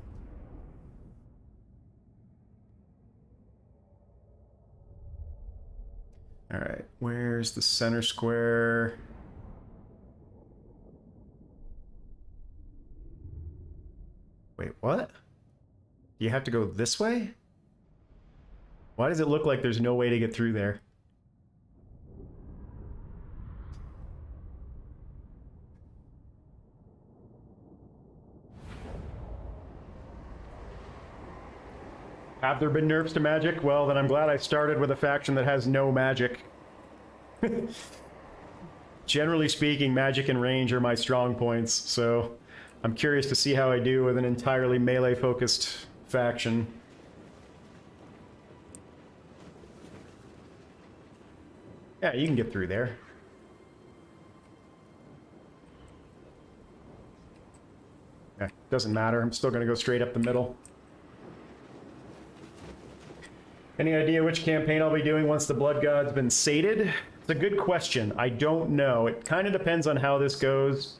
All right, where's the center square? Wait, what? Do you have to go this way? Why does it look like there's no way to get through there? Have there been nerfs to magic? Well, then I'm glad I started with a faction that has no magic. Generally speaking, magic and range are my strong points, so I'm curious to see how I do with an entirely melee-focused faction. Yeah, you can get through there. Yeah, doesn't matter. I'm still going to go straight up the middle. Any idea which campaign I'll be doing once the Blood God's been sated? It's a good question. I don't know. It kind of depends on how this goes.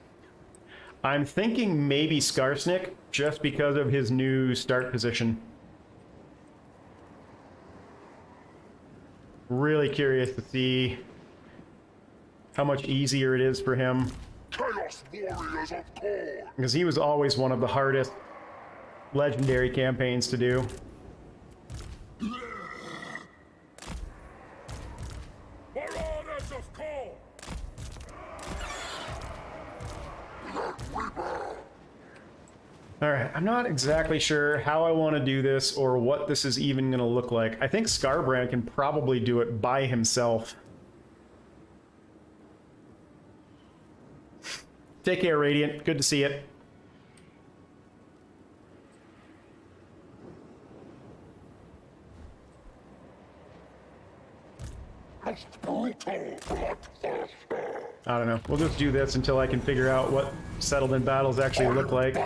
I'm thinking maybe Skarsnik, just because of his new start position. Really curious to see how much easier it is for him. Chaos warriors of Khorne. Because he was always one of the hardest legendary campaigns to do. Marauders of Khorne. Alright, I'm not exactly sure how I want to do this or what this is even going to look like. I think Skarbrand can probably do it by himself. Take care, Radiant. Good to see it. I don't know. We'll just do this until I can figure out what settlement battles actually look like.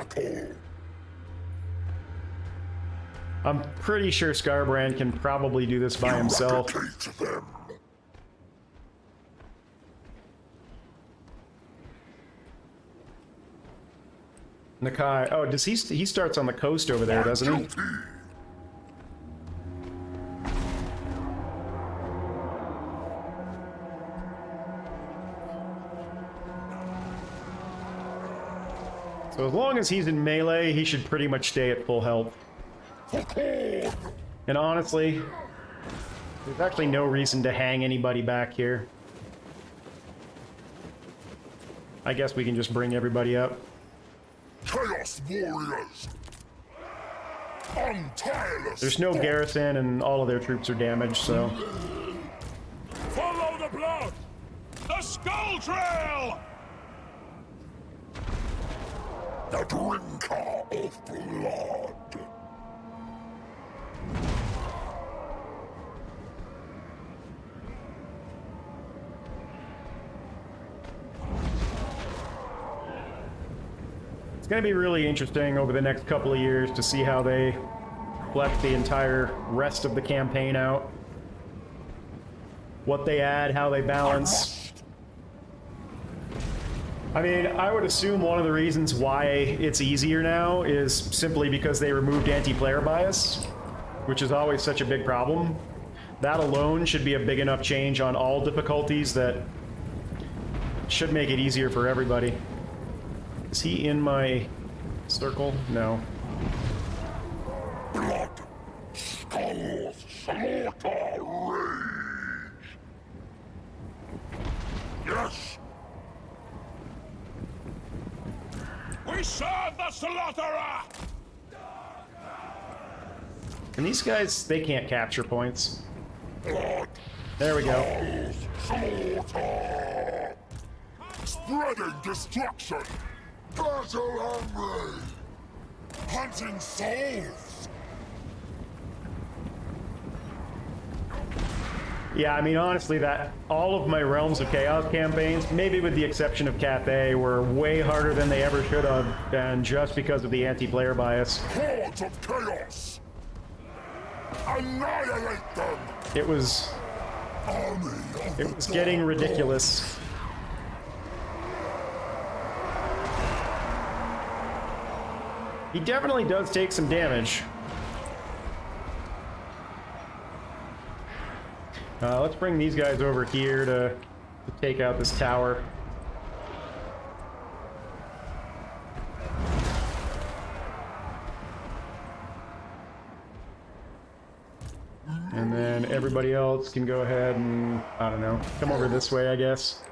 I'm pretty sure Skarbrand can probably do this by himself. Nakai. Oh, does he starts on the coast over there, doesn't he? So as long as he's in melee, he should pretty much stay at full health. And honestly, there's actually no reason to hang anybody back here. I guess we can just bring everybody up. Chaos warriors! Untireless! There's no garrison and all of their troops are damaged, so... Follow the blood! The skull trail! The drinker of blood! It's going to be really interesting over the next couple of years to see how they flesh the entire rest of the campaign out. What they add, how they balance. I mean, I would assume one of the reasons why it's easier now is simply because they removed anti-player bias, which is always such a big problem. That alone should be a big enough change on all difficulties that should make it easier for everybody. Is he in my circle? No. Blood, skulls, slaughter, rage! Yes! We serve the slaughterer! And these guys, they can't capture points. Blood, There we go. slaughter! Spreading destruction! Battle hungry! Hunting souls! Yeah, I mean, honestly, that all of my Realms of Chaos campaigns, maybe with the exception of Cathay, were way harder than they ever should have been just because of the anti-player bias. Hordes of chaos! Annihilate them! It was Army of It was getting ridiculous. He definitely does take some damage. Let's bring these guys over here to take out this tower. And then everybody else can go ahead and, I don't know, come over this way, I guess.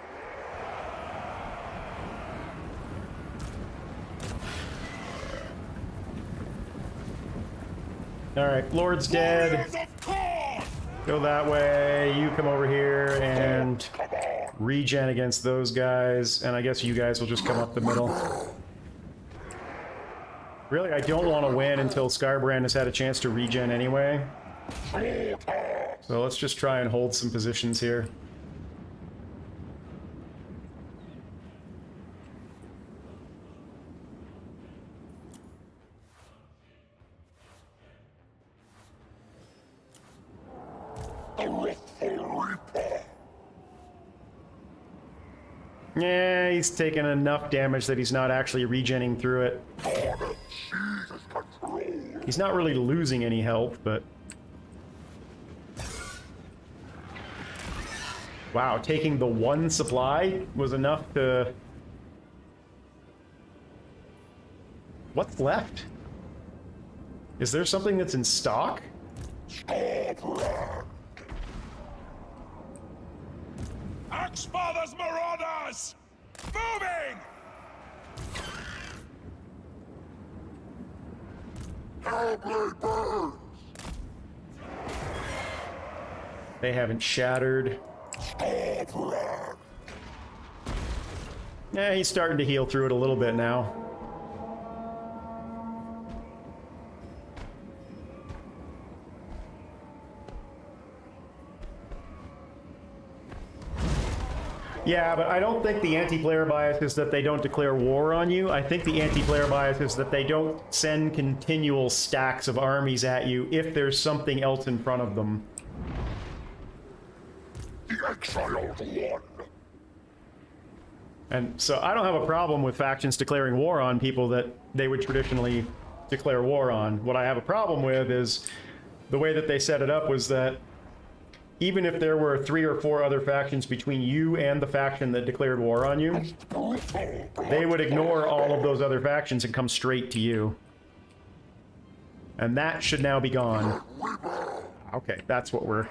Alright, Lord's dead. Go that way. You come over here and regen against those guys. And I guess you guys will just come up the middle. Really, I don't want to win until Skarbrand has had a chance to regen anyway. So let's just try and hold some positions here. Yeah, he's taken enough damage that he's not actually regenning through it. He's not really losing any health, but... Wow, taking the one supply was enough to... What's left? Is there something that's in stock? Axfather's marauders! Moving! Hellblade burns! They haven't shattered. Yeah, he's starting to heal through it a little bit now. Yeah, but I don't think the anti-player bias is that they don't declare war on you. I think the anti-player bias is that they don't send continual stacks of armies at you if there's something else in front of them. The exiled one. And so I don't have a problem with factions declaring war on people that they would traditionally declare war on. What I have a problem with is the way that they set it up was that even if there were 3 or 4 other factions between you and the faction that declared war on you, they would ignore all of those other factions and come straight to you. And that should now be gone. Okay, that's what we're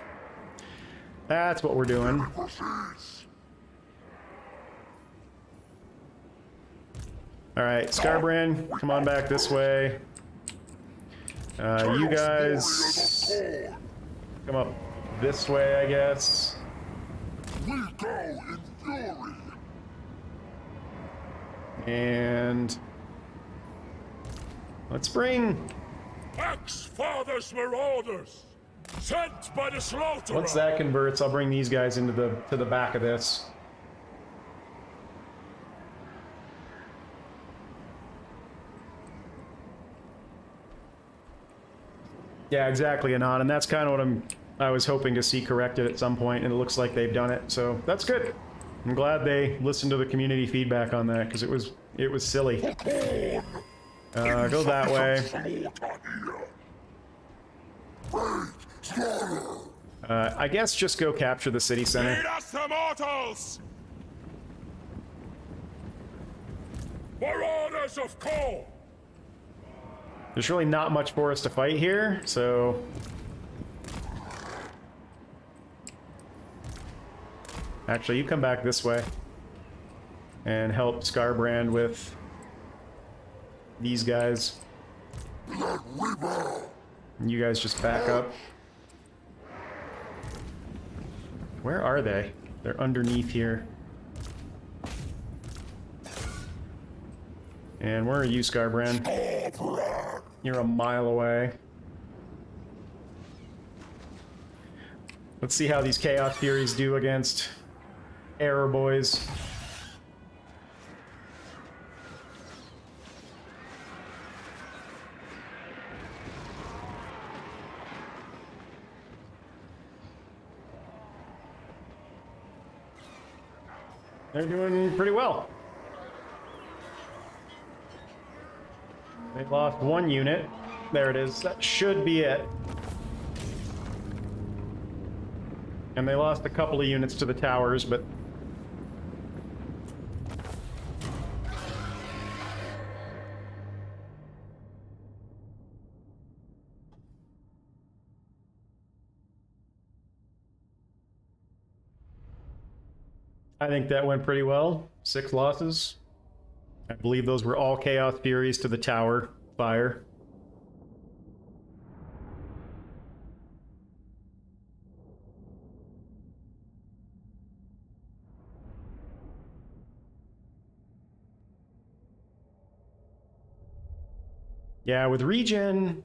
doing. All right, Skarbrand, come on back this way. You guys come up this way, I guess. We go in fury. And let's bring... Ex-Father's Marauders, sent by the Slaughterer. Once that converts, I'll bring these guys into the back of this. Yeah, exactly, Anon, and that's kind of what I was hoping to see corrected at some point, and it looks like they've done it, so that's good. I'm glad they listened to the community feedback on that, because it was silly. Go that way. I guess just go capture the city center. Lead us to mortals! Marauders of Kor! There's really not much for us to fight here, so... Actually, you come back this way and help Skarbrand with these guys. You guys just back up. Where are they? They're underneath here. And where are you, Skarbrand? You're a mile away. Let's see how these Chaos Furies do against Error Boys. They're doing pretty well. They lost 1 unit. There it is. That should be it. And they lost a couple of units to the towers, but... I think that went pretty well. 6 losses. I believe those were all Chaos Furies to the tower fire. Yeah, with regen,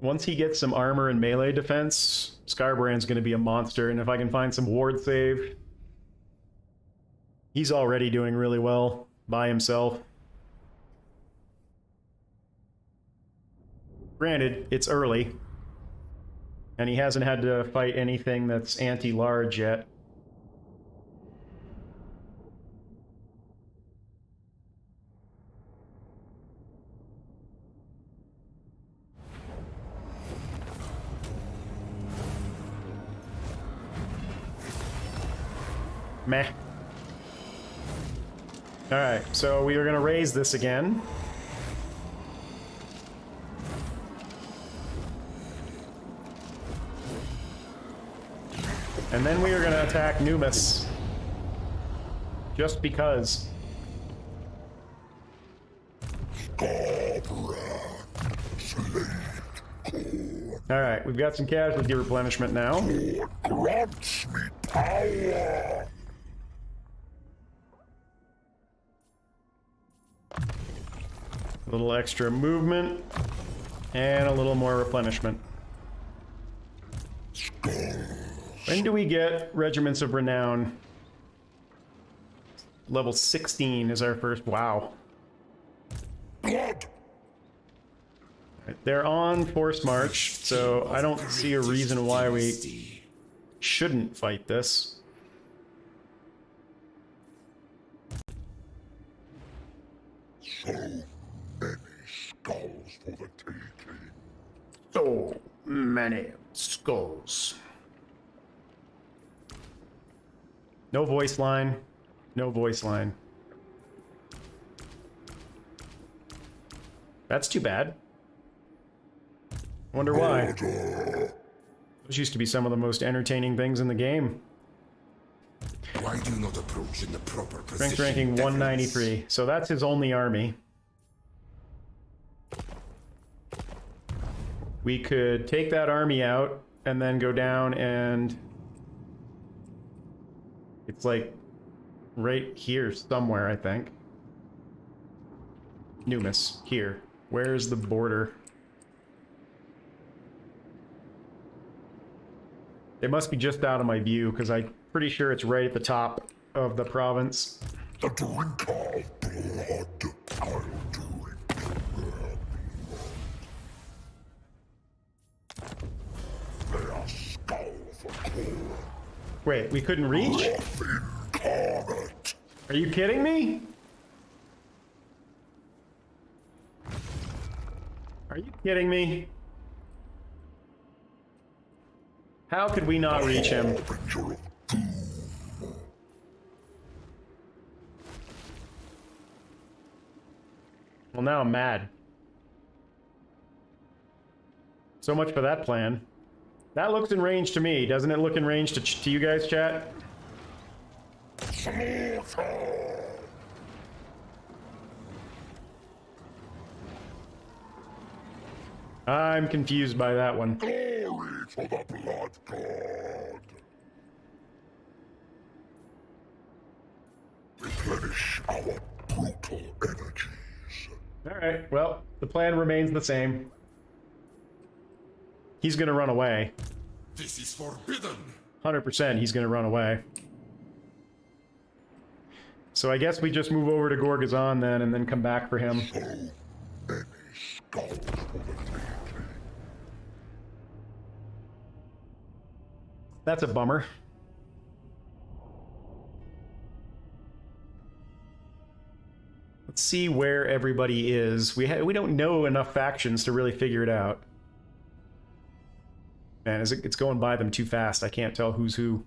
once he gets some armor and melee defense, Skarbrand's going to be a monster, and if I can find some ward save... He's already doing really well by himself. Granted, it's early, and he hasn't had to fight anything that's anti-large yet. Meh. Alright, so we are going to raise this again. And then we are going to attack Numis. Just because. Alright, we've got some casualty replenishment now. Grants me power. A little extra movement, and a little more replenishment. When do we get Regiments of Renown? Level 16 is our first. Wow. Blood! They're on forced march, so I don't see a reason why we shouldn't fight this. So many skulls for the taking. So many skulls. No voice line. No voice line. That's too bad. Wonder why. Those used to be some of the most entertaining things in the game. Why do you not approach in the proper position? Strength ranking 193. So that's his only army. We could take that army out and then go down and... It's like right here somewhere, I think. Numis, here. Where's the border? It must be just out of my view, because I'm pretty sure it's right at the top of the province. The drinker of blood. I'll drink their blood. Their skull for core. Wait, we couldn't reach? Wrath incarnate. Are you kidding me? Are you kidding me? How could we not reach him? Harbinger of doom. Well, now I'm mad. So much for that plan. That looks in range to me. Doesn't it look in range to you guys, chat? Slaughter. I'm confused by that one. Glory to the blood god. Replenish our brutal energies. Alright, well, the plan remains the same. He's gonna run away. This is forbidden. 100% he's gonna run away. So I guess we just move over to Gorgazon then, and then come back for him. So many skulls for the taking. That's a bummer. Let's see where everybody is. We don't know enough factions to really figure it out. Man, it's going by them too fast. I can't tell who's who.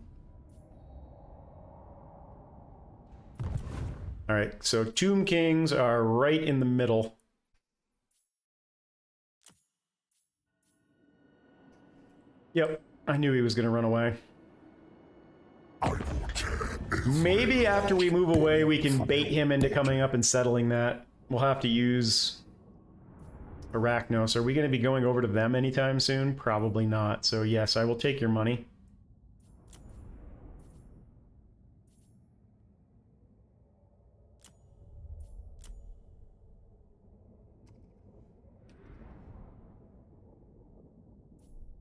Alright, so Tomb Kings are right in the middle. Yep, I knew he was going to run away. Maybe after we move away, we can bait him into coming up and settling that. We'll have to use Arachnos. Are we going to be going over to them anytime soon? Probably not. So yes, I will take your money.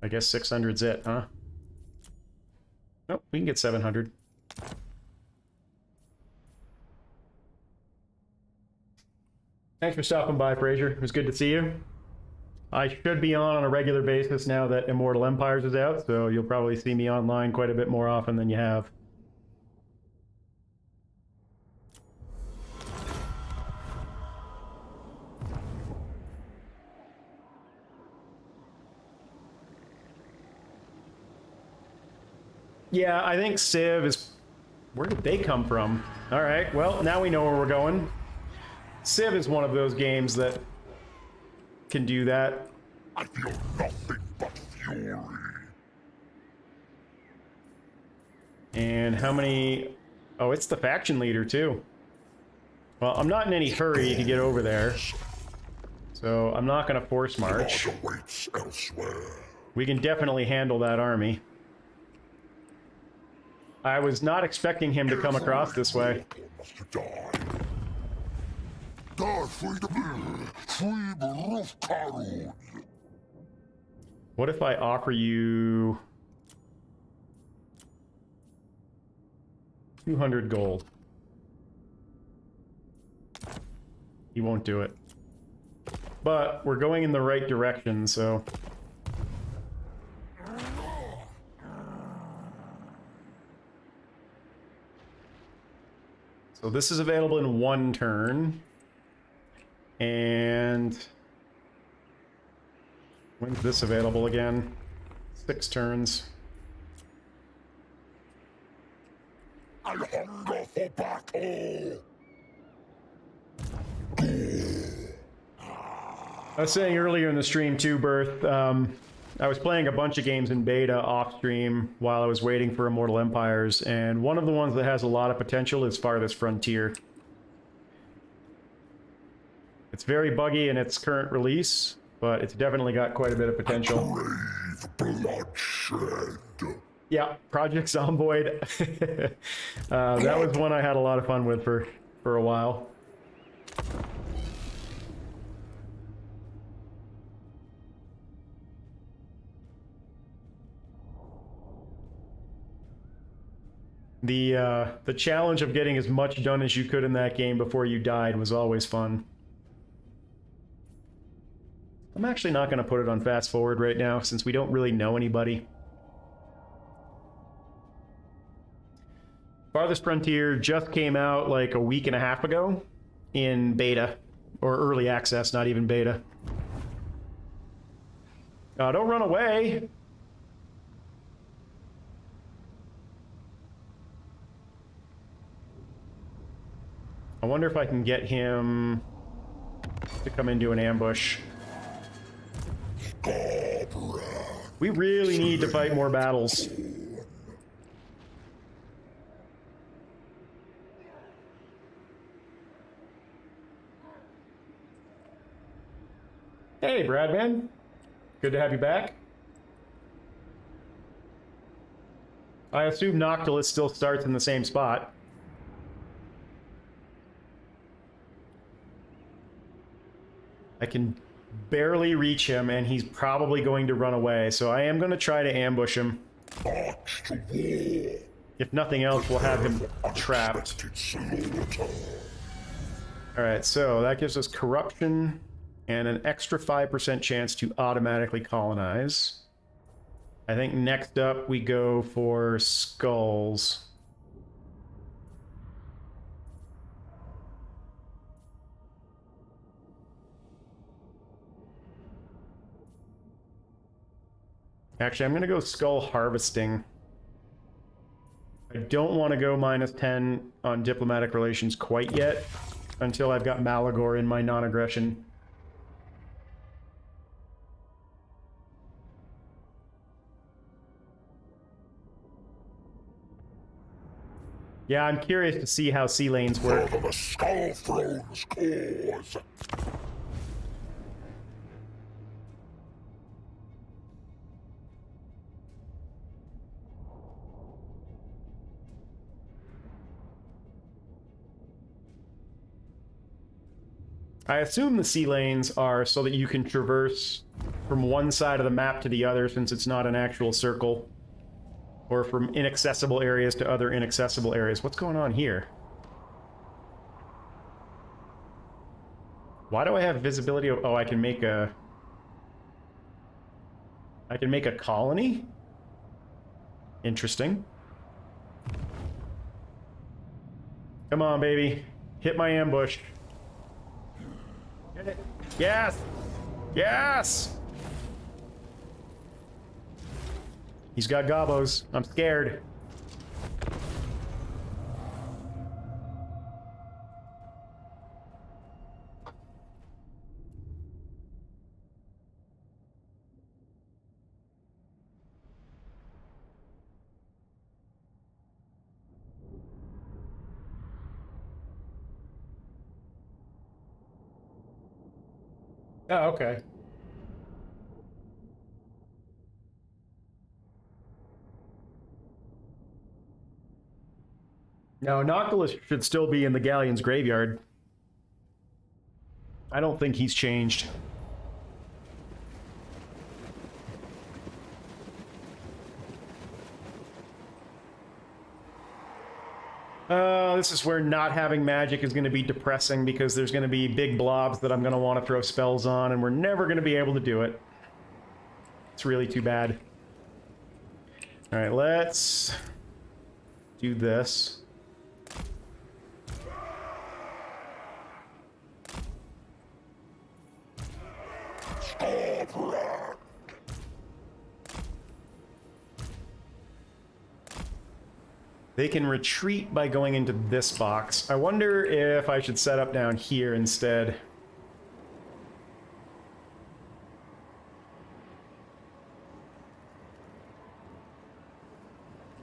I guess 600's it, huh? Nope, we can get 700. Thanks for stopping by, Fraser. It was good to see you. I should be on a regular basis now that Immortal Empires is out, so you'll probably see me online quite a bit more often than you have. Yeah, I think Civ is... Where did they come from? Alright, well, now we know where we're going. Civ is one of those games that can do that. I feel nothing but fury. And how many... Oh, it's the faction leader, too. Well, I'm not in any hurry to get over there. So I'm not going to force march. Blood awaits elsewhere. We can definitely handle that army. I was not expecting him to come across this way. Must die. Die, freedom! Free Barufkarun! What if I offer you 200 gold? He won't do it. But we're going in the right direction, so... So this is available in 1 turn. And... when's this available again? 6 turns. I hunger for battle. I was saying earlier in the stream too, Berth, I was playing a bunch of games in beta off stream while I was waiting for Immortal Empires, and one of the ones that has a lot of potential is Farthest Frontier. It's very buggy in its current release, but it's definitely got quite a bit of potential. Brave bloodshed. Yeah, Project Zomboid. That was one I had a lot of fun with for a while. The challenge of getting as much done as you could in that game before you died was always fun. I'm actually not going to put it on fast forward right now since we don't really know anybody. Farthest Frontier just came out like a week and a half ago in beta, or early access, not even beta. Don't run away! I wonder if I can get him to come into an ambush. We really need to fight more battles. Hey, Bradman. Good to have you back. I assume Noctilus still starts in the same spot. I can barely reach him, and he's probably going to run away, so I am going to try to ambush him. If nothing else, we'll have him trapped. Alright, so that gives us corruption and an extra 5% chance to automatically colonize. I think next up we go for skulls. Actually, I'm going to go skull harvesting. I don't want to go -10 on diplomatic relations quite yet, until I've got Malagor in my non-aggression. Yeah, I'm curious to see how sea lanes work. For the Skull Throne's cause. I assume the sea lanes are so that you can traverse from one side of the map to the other, since it's not an actual circle. Or from inaccessible areas to other inaccessible areas. What's going on here? Why do I have visibility? Oh, I can make a... I can make a colony? Interesting. Come on, baby. Hit my ambush. Get it. Yes! Yes! He's got gobos. I'm scared. Oh, okay. No, Noctilus should still be in the Galleon's graveyard. I don't think he's changed. this is where not having magic is going to be depressing because there's going to be big blobs that I'm going to want to throw spells on, and we're never going to be able to do it. It's really too bad. All right, let's do this. Skarbrand. They can retreat by going into this box. I wonder if I should set up down here instead.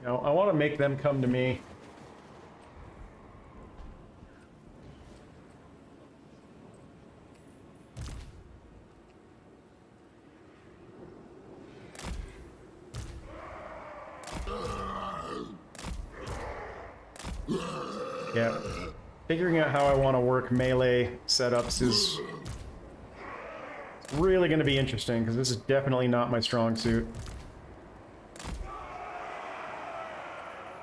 No, I want to make them come to me. Yeah, figuring out how I want to work melee setups is really going to be interesting, because this is definitely not my strong suit.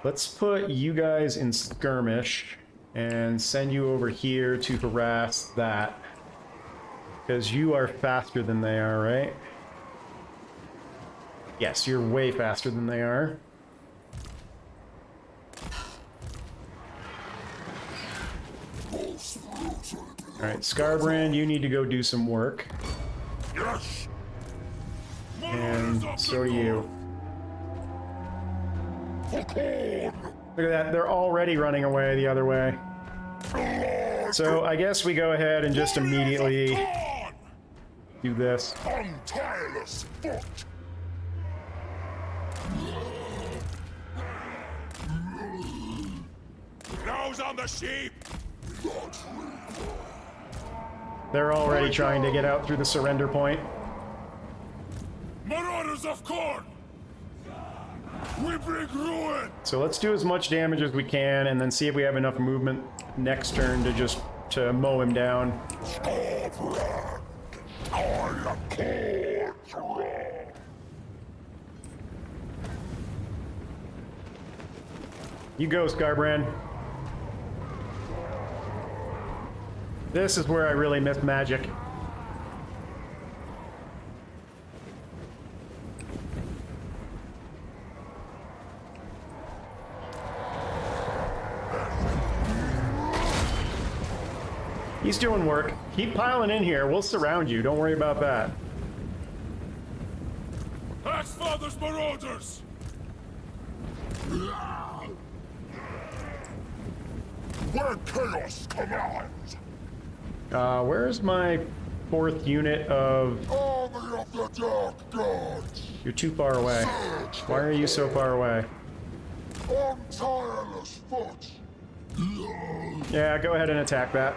Let's put you guys in skirmish and send you over here to harass that, because you are faster than they are, right? Yes, you're way faster than they are. Alright, Skarbrand, you need to go do some work. Yes. And so do you. Look at that, they're already running away the other way. So I guess we go ahead and just immediately do this. On tireless foot. Nose on the sheep! They're already trying to get out through the surrender point. Marauders of corn! We bring ruin! So let's do as much damage as we can, and then see if we have enough movement next turn to just mow him down. Skarbrand. I am corn. You go, Skarbrand. This is where I really miss magic. He's doing work. Keep piling in here. We'll surround you. Don't worry about that. Axfather's marauders! Where chaos commands. Where's my 4th unit of... Army of the Dark Gods. You're too far away. Why are you so far away? On tireless foot. Yeah, go ahead and attack that.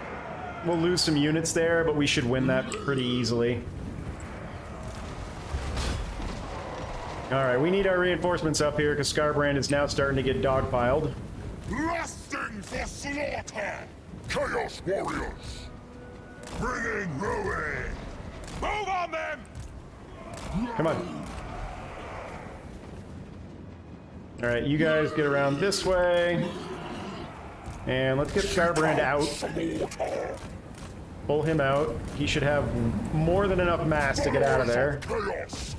We'll lose some units there, but we should win that pretty easily. Alright, we need our reinforcements up here, because Skarbrand is now starting to get dogpiled. Lasting for slaughter. Chaos warriors. Bringing ruin. Move on them! Come on. Alright, you guys get around this way. And let's get Skarbrand out. Pull him out. He should have more than enough mass to get out of there. Chaos.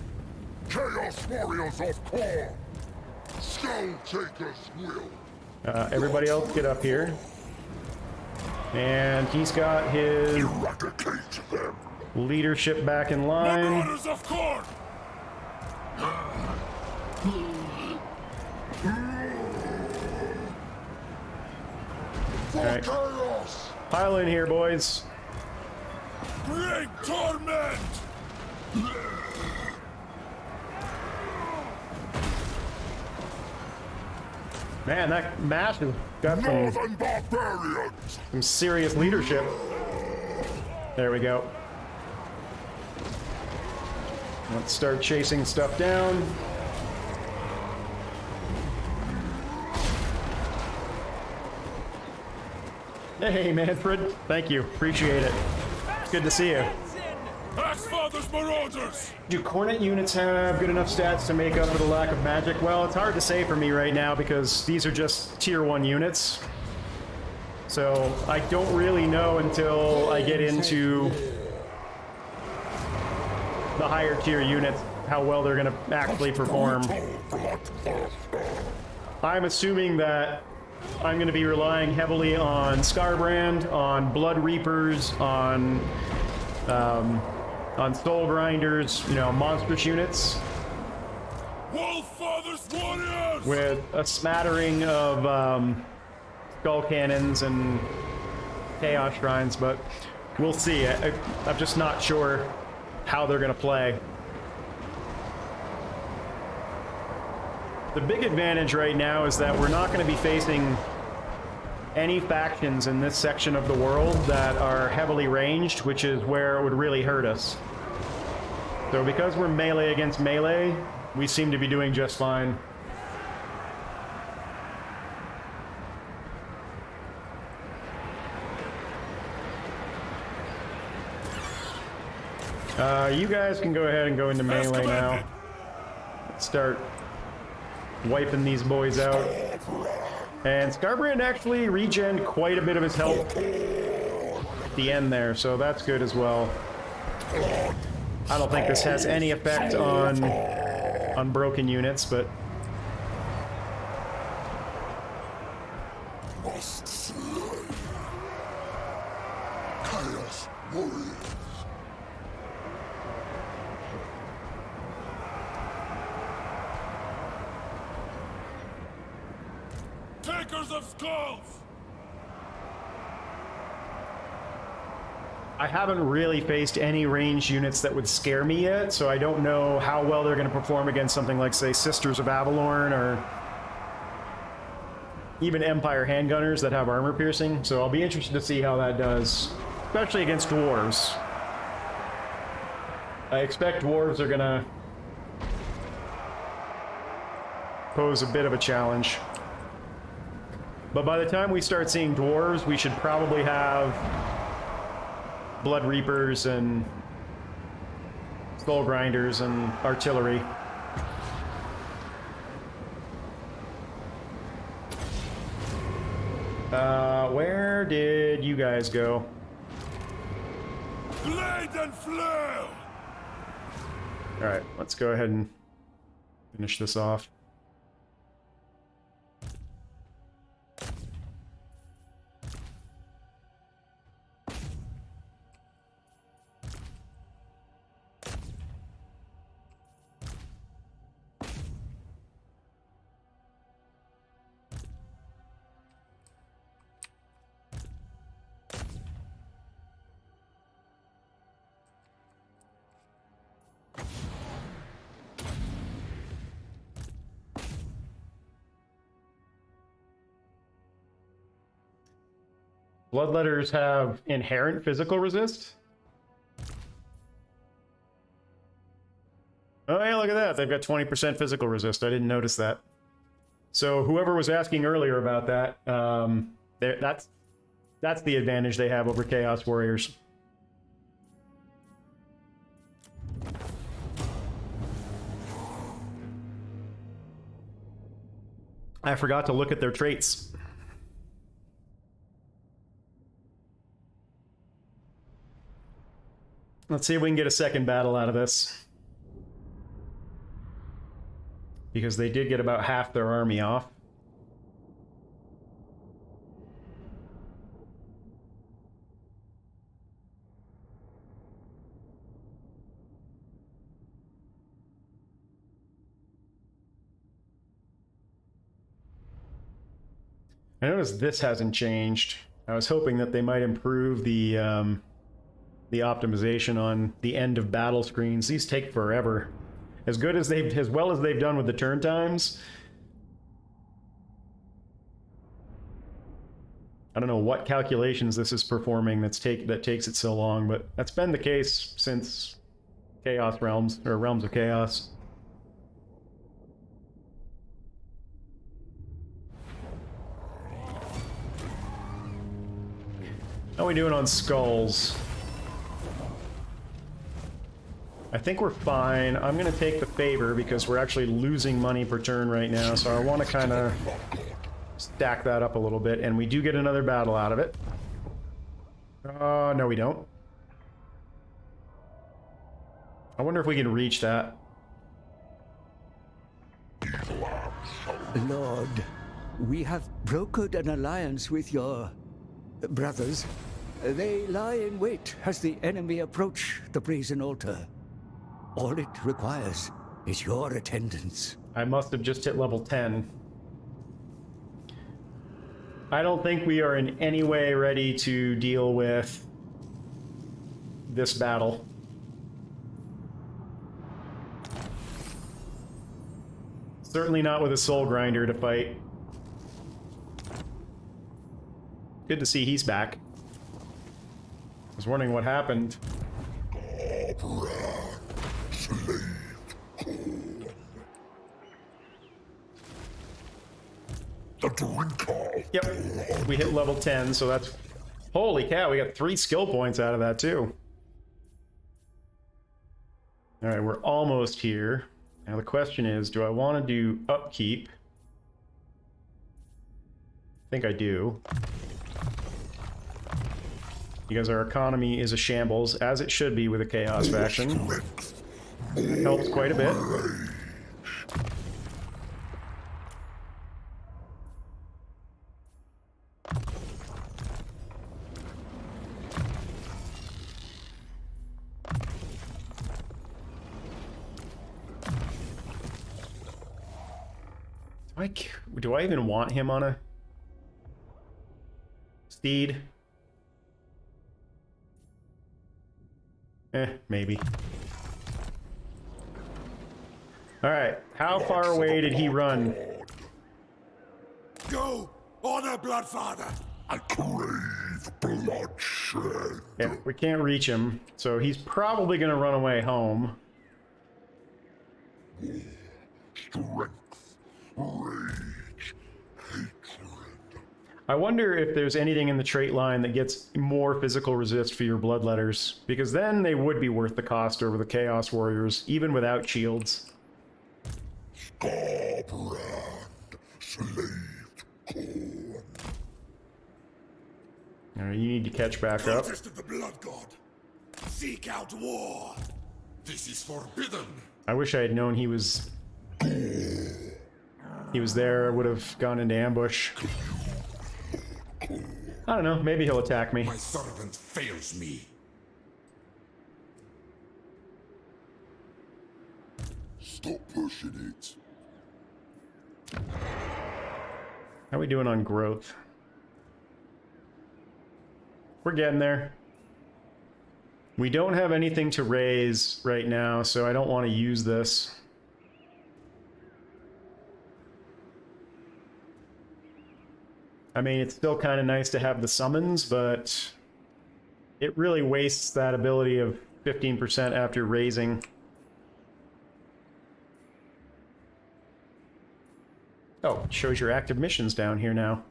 Chaos warriors of core. Skull takers will. Everybody else get up here. And he's got his Eradicate them. leadership back in line. Marauders of corn! For Alright. chaos. Pile in here, boys. Bring torment! Man, that mass has got Northern barbarians. some serious leadership. There we go. Let's start chasing stuff down. Hey, Manfred. Thank you. Appreciate it. It's good to see you. Axfather's marauders! Do Cornet units have good enough stats to make up for the lack of magic? Well, it's hard to say for me right now because these are just tier 1 units. So I don't really know until I get into the higher tier units how well they're going to actually perform. I'm assuming that I'm going to be relying heavily on Skarbrand, on Blood Reapers, on Soul Grinders, you know, monstrous units. Wolffather's warriors! With a smattering of Skull Cannons and Chaos Shrines, but we'll see. I'm just not sure how they're going to play. The big advantage right now is that we're not going to be facing any factions in this section of the world that are heavily ranged, which is where it would really hurt us. So because we're melee against melee, we seem to be doing just fine. You guys can go ahead and go into melee now. Let's start wiping these boys out. And Skarbrand actually regened quite a bit of his health at the end there, so that's good as well. I don't think this has any effect on broken units, but Must slay. Chaos warriors. Takers of skulls! I haven't really faced any ranged units that would scare me yet, so I don't know how well they're going to perform against something like, say, Sisters of Avalorn or even Empire handgunners that have armor piercing, so I'll be interested to see how that does, especially against dwarves. I expect dwarves are going to pose a bit of a challenge. But by the time we start seeing dwarves, we should probably have Blood Reapers and Skull Grinders and artillery. Where did you guys go? Blade and flail! Alright, let's go ahead and finish this off. Bloodletters have inherent physical resist? Oh yeah, look at that. They've got 20% physical resist. I didn't notice that. So whoever was asking earlier about that, that's the advantage they have over Chaos Warriors. I forgot to look at their traits. Let's see if we can get a second battle out of this. Because they did get about half their army off. I noticed this hasn't changed. I was hoping that they might improve the optimization on the end of battle screens. These take forever. As well as they've done with the turn times. I don't know what calculations this is performing that takes it so long, but that's been the case since Chaos Realms, or Realms of Chaos. How are we doing on skulls? I think we're fine. I'm going to take the favor because we're actually losing money per turn right now, so I want to kind of stack that up a little bit, and we do get another battle out of it. No, we don't. I wonder if we can reach that. Lord, we have brokered an alliance with your brothers. They lie in wait as the enemy approach the brazen altar. All it requires is your attendance. I must have just hit level 10. I don't think we are in any way ready to deal with this battle. Certainly not with a soul grinder to fight. Good to see he's back. I was wondering what happened. Yep, we hit level 10, so that's... Holy cow, we got 3 skill points out of that too. Alright, we're almost here. Now the question is, do I want to do upkeep? I think I do. Because our economy is a shambles, as it should be with a Chaos faction. Helps quite a bit. Do I even want him on a steed? Maybe. Alright, how far away did he run? Go! Honor, Bloodfather! I crave bloodshed. Yeah, we can't reach him, so he's probably gonna run away home. Strength, rage, hatred. I wonder if there's anything in the trait line that gets more physical resist for your bloodletters, because then they would be worth the cost over the Chaos Warriors, even without shields. Skarbrand, slaved corn. Alright, you need to catch back up. Protest of the Blood God. Seek out war. This is forbidden. I wish I had known he was there. I would have gone into ambush. I don't know, maybe he'll attack me. My servant fails me. Stop pushing it. How are we doing on growth? We're getting there. We don't have anything to raise right now, so I don't want to use this. I mean, it's still kind of nice to have the summons, but it really wastes that ability of 15% after raising. Oh, it shows your active missions down here now.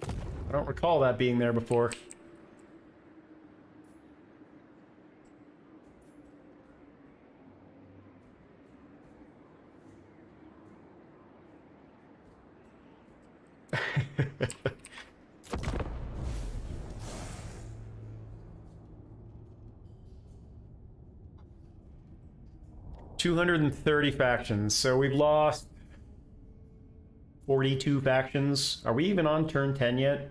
I don't recall that being there before. $230 factions, so we've lost 42 factions. Are we even on turn 10 yet?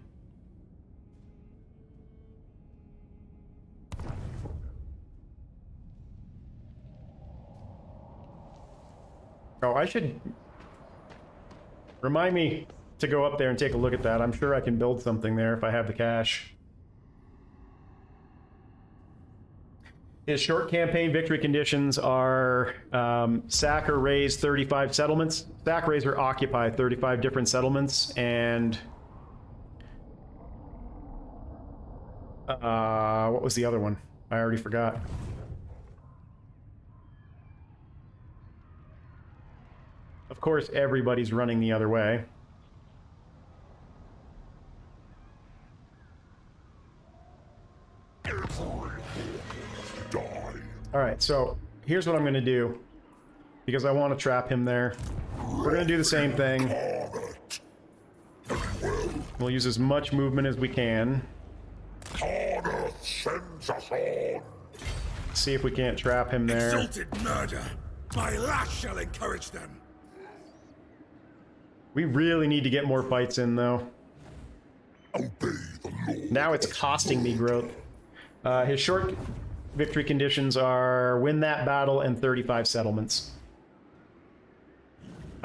Oh, I should... Remind me to go up there and take a look at that. I'm sure I can build something there if I have the cash. His short campaign victory conditions are sack or raise 35 settlements. Sack, raise, or occupy 35 different settlements, and what was the other one? I already forgot. Of course, everybody's running the other way. Alright, so here's what I'm going to do, because I want to trap him there. We're going to do the same thing. We'll use as much movement as we can. Carter sends us on. See if we can't trap him there. Exalted murder! My lash shall encourage them! We really need to get more fights in, though. Obey the Lord. Now it's costing me growth. His short victory conditions are win that battle and 35 settlements.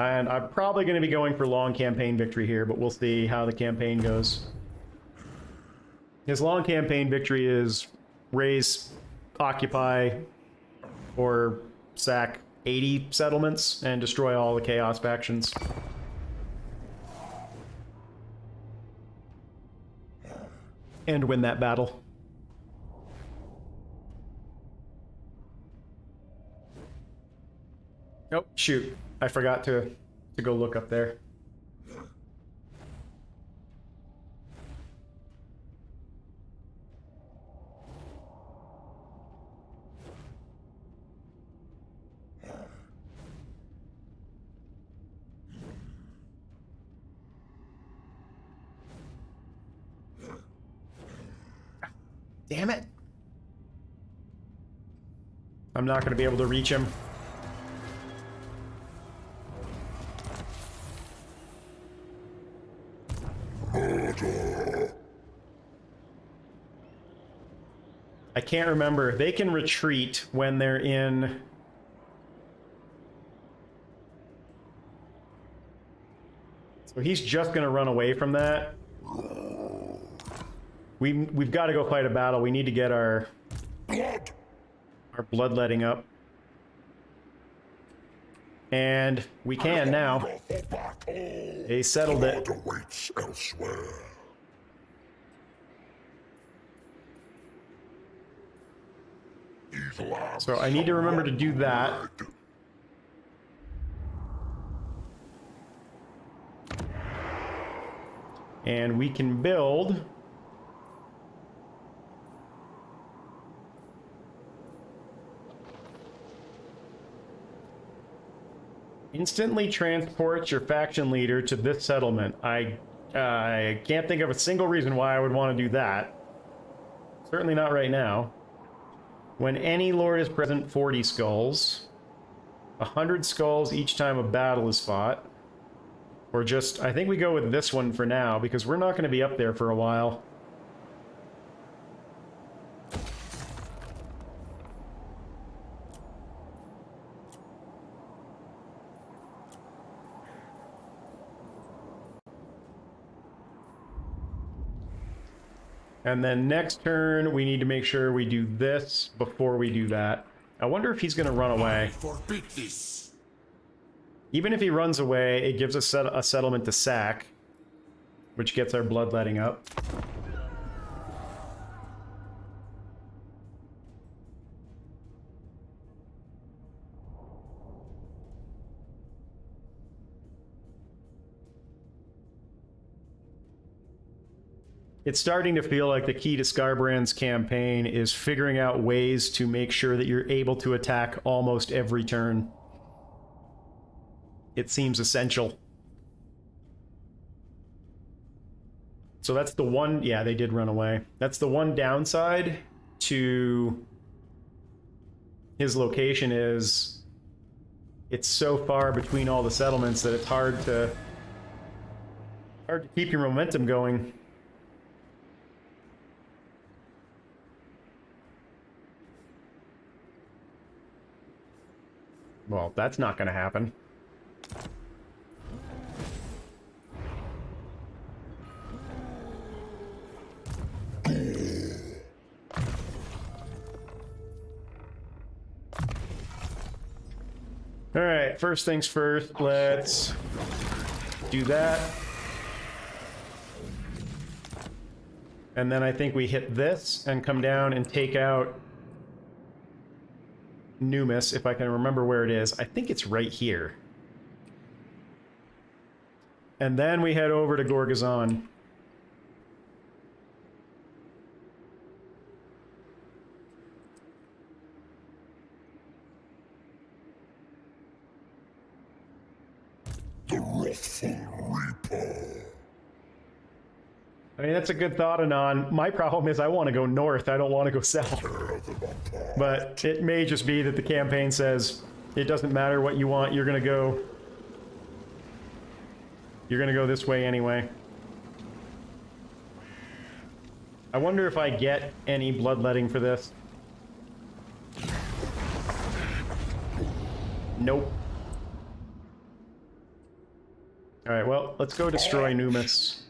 And I'm probably going to be going for long campaign victory here, but we'll see how the campaign goes. His long campaign victory is raise, occupy, or sack 80 settlements and destroy all the Chaos factions. And win that battle. Oh, shoot. I forgot to go look up there. Damn it. I'm not going to be able to reach him. I can't remember. They can retreat when they're in... So he's just going to run away from that. We've got to go fight a battle. We need to get our bloodletting up. And we can now. They settled it. Blood awaits elsewhere. These lambs So I need to remember to do that. And we can build... Instantly transports your faction leader to this settlement. I can't think of a single reason why I would want to do that. Certainly not right now. When any lord is present, 40 skulls. 100 skulls each time a battle is fought. Or just, I think we go with this one for now, because we're not going to be up there for a while. And then next turn, we need to make sure we do this before we do that. I wonder if he's going to run away. Forbid this! Even if he runs away, it gives us a settlement to sack, which gets our bloodletting up. It's starting to feel like the key to Skarbrand's campaign is figuring out ways to make sure that you're able to attack almost every turn. It seems essential. So that's the one... Yeah, they did run away. That's the one downside to his location is it's so far between all the settlements that it's hard to keep your momentum going. Well, that's not going to happen. All right, first things first, let's do that. And then I think we hit this and come down and take out Numis, if I can remember where it is. I think it's right here. And then we head over to Gorgazon. The wrathful Reaper. I mean, that's a good thought, Anon. My problem is I want to go north. I don't want to go south. But it may just be that the campaign says it doesn't matter what you want. You're gonna go this way anyway. I wonder if I get any bloodletting for this. Nope. Alright, well, let's go destroy Numis.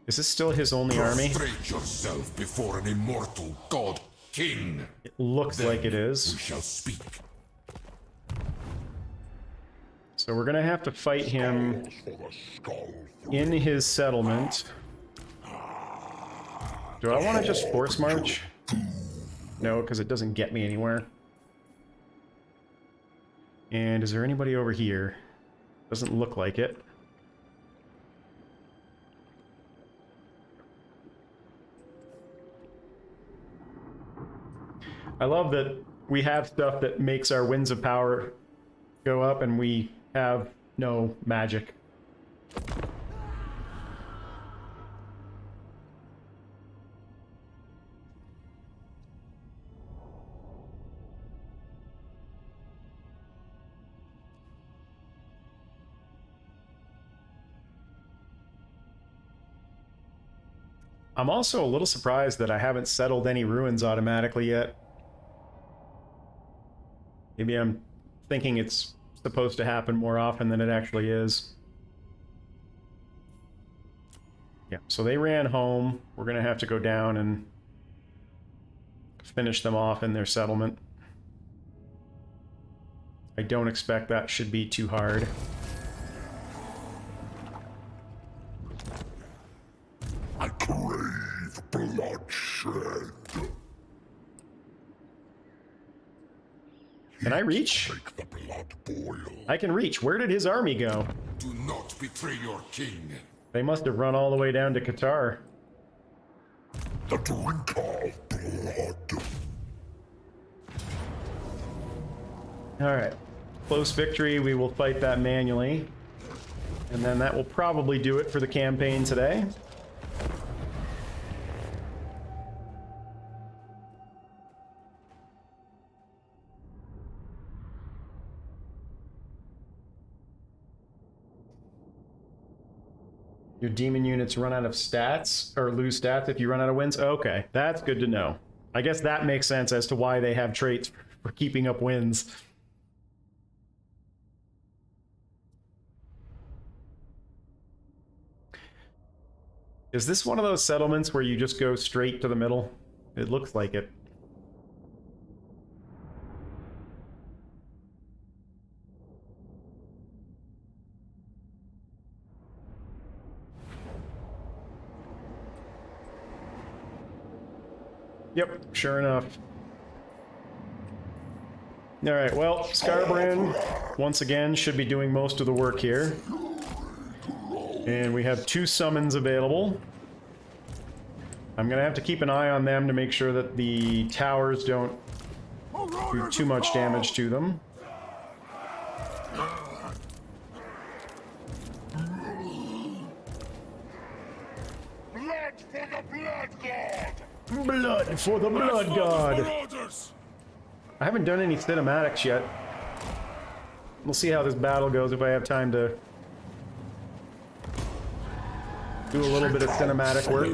Is this still his only army? Prostrate yourself before an immortal god king. It looks Then like it is. we shall speak. So we're gonna have to fight him in his settlement. Do I want to just force march? No, because it doesn't get me anywhere. And is there anybody over here? Doesn't look like it. I love that we have stuff that makes our winds of power go up and we have no magic. I'm also a little surprised that I haven't settled any ruins automatically yet. Maybe I'm thinking it's supposed to happen more often than it actually is. Yeah, so they ran home. We're gonna have to go down and finish them off in their settlement. I don't expect that should be too hard. I crave bloodshed. Can I reach? Make the blood boil. I can reach. Where did his army go? Do not betray your king. They must have run all the way down to Qatar. The drinker of blood. Alright. Close victory. We will fight that manually. And then that will probably do it for the campaign today. Your demon units run out of stats, or lose stats if you run out of wins? Okay, that's good to know. I guess that makes sense as to why they have traits for keeping up wins. Is this one of those settlements where you just go straight to the middle? It looks like it. Yep, sure enough. Alright, well, Skarbrand, once again, should be doing most of the work here. And we have 2 summons available. I'm gonna have to keep an eye on them to make sure that the towers don't do too much damage to them. Blood for the blood god. Blood for the Blood God! I haven't done any cinematics yet. We'll see how this battle goes if I have time to do a little bit of cinematic work.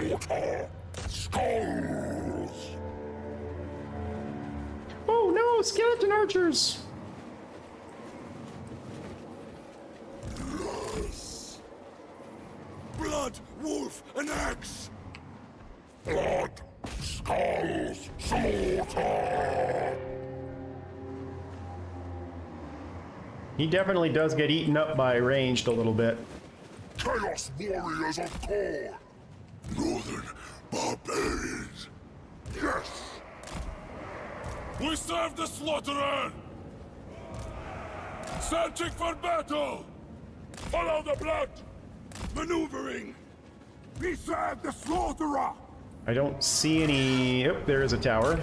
Oh no, skeleton archers! Blood, wolf, and axe. Blood, skulls, slaughter. He definitely does get eaten up by ranged a little bit. Chaos warriors of Khorne. Northern barbarians. Yes. We serve the slaughterer. Searching for battle. Follow the blood. Maneuvering. We serve the slaughterer. I don't see any... Oh, there is a tower.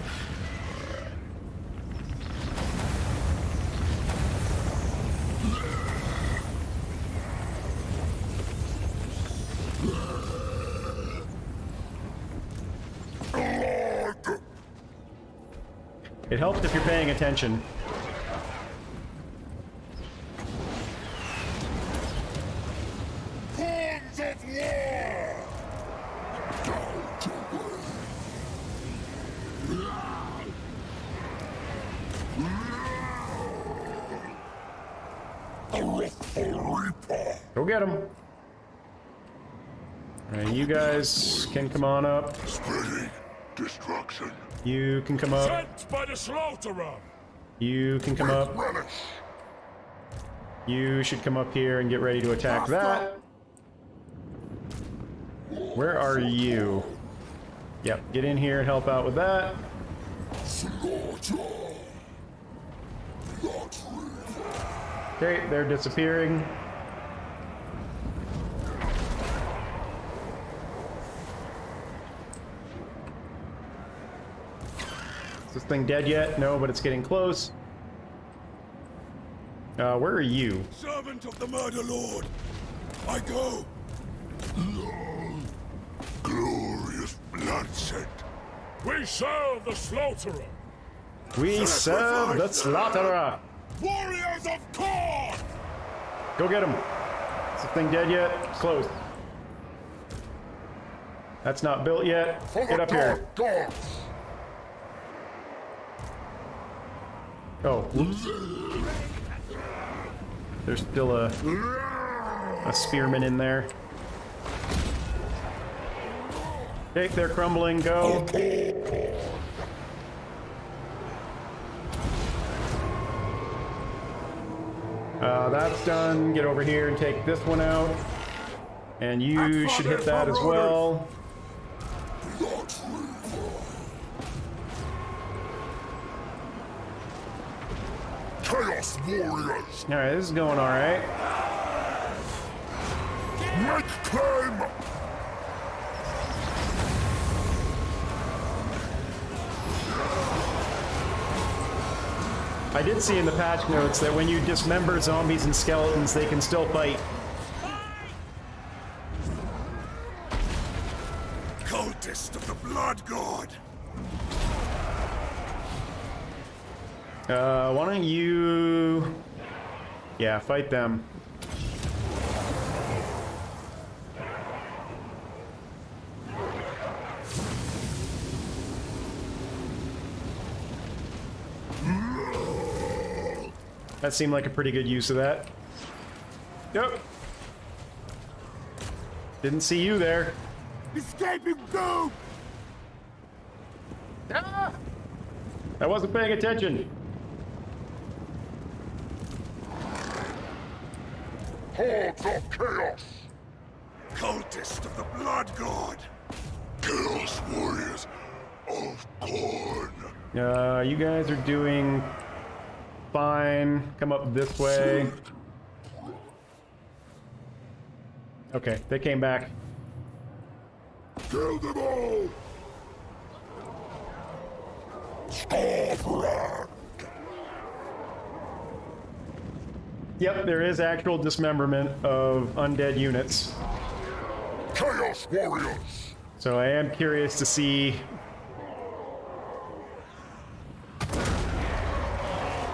It helps if you're paying attention. Horns of war! Go get him. Alright, you guys can come on up. Spreading destruction. You can come up. Sent by the slaughterer! You can come up. Relish! You should come up here and get ready to attack that. Where are you? Yep, get in here and help out with that. Slaughter! Okay, they're disappearing. Is this thing dead yet? No, but it's getting close. Where are you? Servant of the Murder Lord! I go! Glorious bloodshed! We serve the slaughterer! We serve the slaughterer! Warriors of Khorne! Go get him! Is this thing dead yet? It's close. That's not built yet. Get up here. Oh, whoops. There's still a spearman in there. Okay, they're crumbling. Go. That's done. Get over here and take this one out. And you should hit that as well. Chaos warriors! Alright, this is going alright. Make claim! I did see in the patch notes that when you dismember zombies and skeletons, they can still fight. Cultist of the Blood God! Why don't you... Yeah, fight them. That seemed like a pretty good use of that. Yep. Didn't see you there. Escaping doom! Ah! I wasn't paying attention. Hordes of chaos! Cultist of the Blood God! Chaos warriors of Khorne! You guys are doing fine. Come up this way. Okay, they came back. Kill them all! Skarbrand! Yep, there is actual dismemberment of undead units. Chaos warriors! So I am curious to see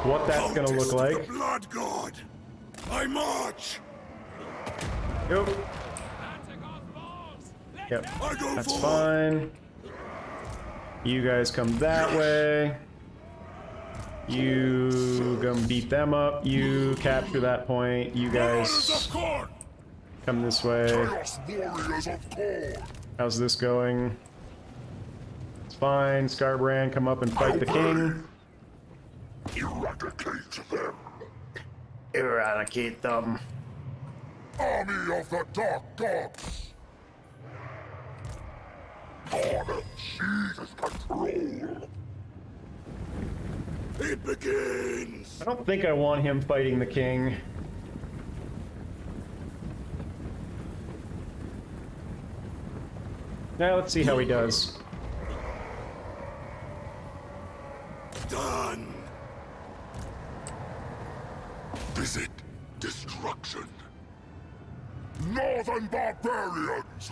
what that's gonna look Cultist of like. the Blood God! I march! Yep. Yep, I go that's forward. fine. You guys come that way. You go beat them up. You capture that point. You Warriors guys of Khorne! come this way. Chaos warriors of Khorne! How's this going? It's fine. Skarbrand, come up and fight the king. Eradicate them! Eradicate them. Army of the Dark Gods! Khorne seizes control! It begins! I don't think I want him fighting the king. Now let's see how he does. Done! Visit destruction! Northern barbarians!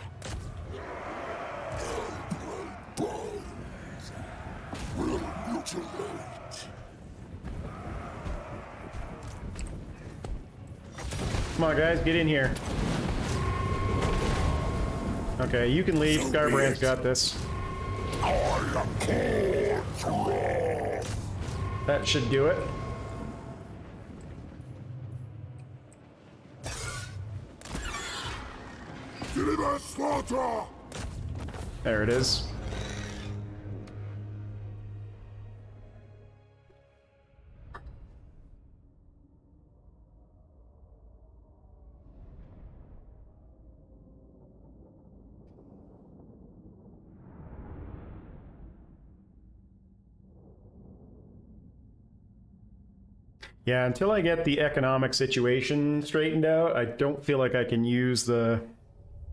Bones will mutilate! Come on, guys, get in here. Okay, you can leave. Skarbrand's got this. That should do it. Deliver slaughter! There it is. Yeah, until I get the economic situation straightened out, I don't feel like I can use the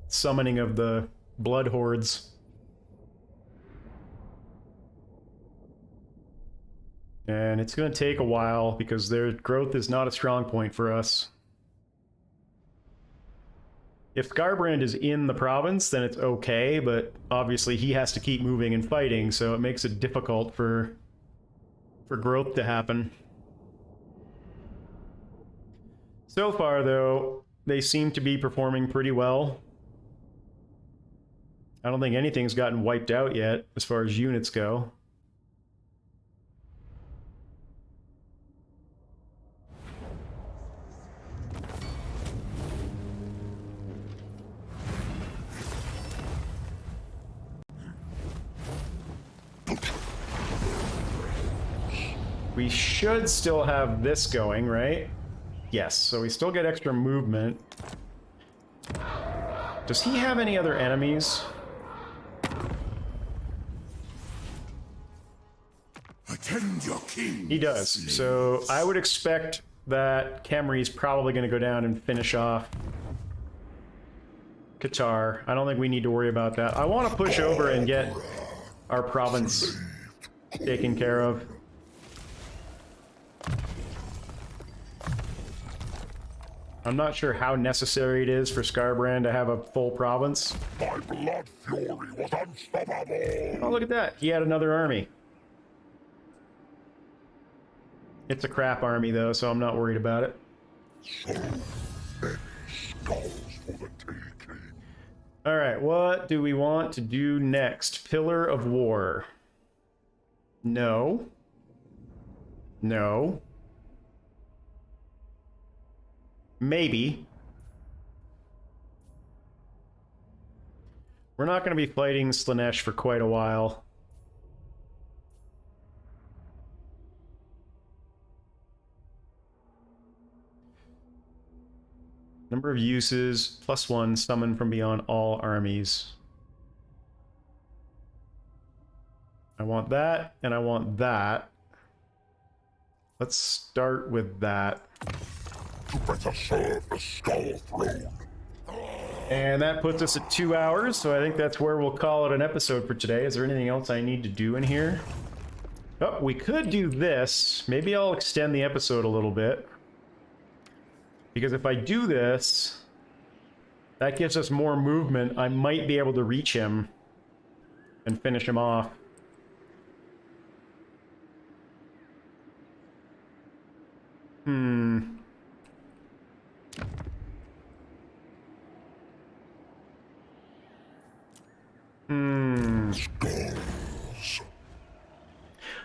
summoning of the blood hordes. And it's going to take a while because their growth is not a strong point for us. If Skarbrand is in the province, then it's okay, but obviously he has to keep moving and fighting, so it makes it difficult for growth to happen. So far, though, they seem to be performing pretty well. I don't think anything's gotten wiped out yet, as far as units go. We should still have this going, right? Yes, so we still get extra movement. Does he have any other enemies? Attend your king. He does. So I would expect that Khemri's probably going to go down and finish off Qatar. I don't think we need to worry about that. I want to push over and get our province taken care of. I'm not sure how necessary it is for Skarbrand to have a full province. My blood fury was unstoppable. Oh, look at that. He had another army. It's a crap army, though, so I'm not worried about it. So many skulls for the taking. Alright, what do we want to do next? Pillar of War. No. No. Maybe. We're not going to be fighting Slaanesh for quite a while. Number of uses, +1, summon from beyond all armies. I want that, and I want that. Let's start with that. You better serve the Skull Throne. And that puts us at 2 hours, so I think that's where we'll call it an episode for today. Is there anything else I need to do in here? Oh, we could do this. Maybe I'll extend the episode a little bit. Because if I do this, that gives us more movement. I might be able to reach him and finish him off.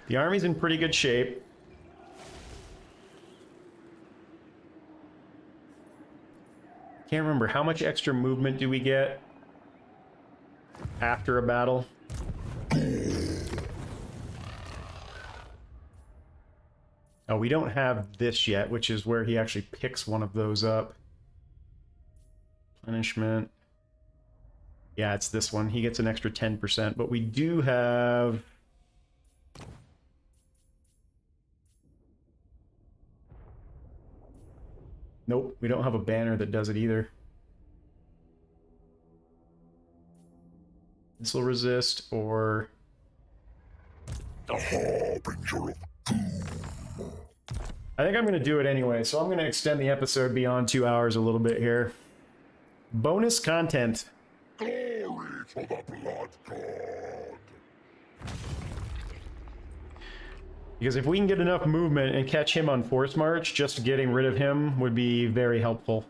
The army's in pretty good shape. Can't remember, how much extra movement do we get after a battle? Oh, we don't have this yet, which is where he actually picks one of those up. Replenishment. Yeah, it's this one. He gets an extra 10%, but we do have... Nope, we don't have a banner that does it either. Missile resist or... The Harbinger of Doom. I think I'm going to do it anyway, so I'm going to extend the episode beyond 2 hours a little bit here. Bonus content. Glory to the Blood God. Because if we can get enough movement and catch him on force march, just getting rid of him would be very helpful.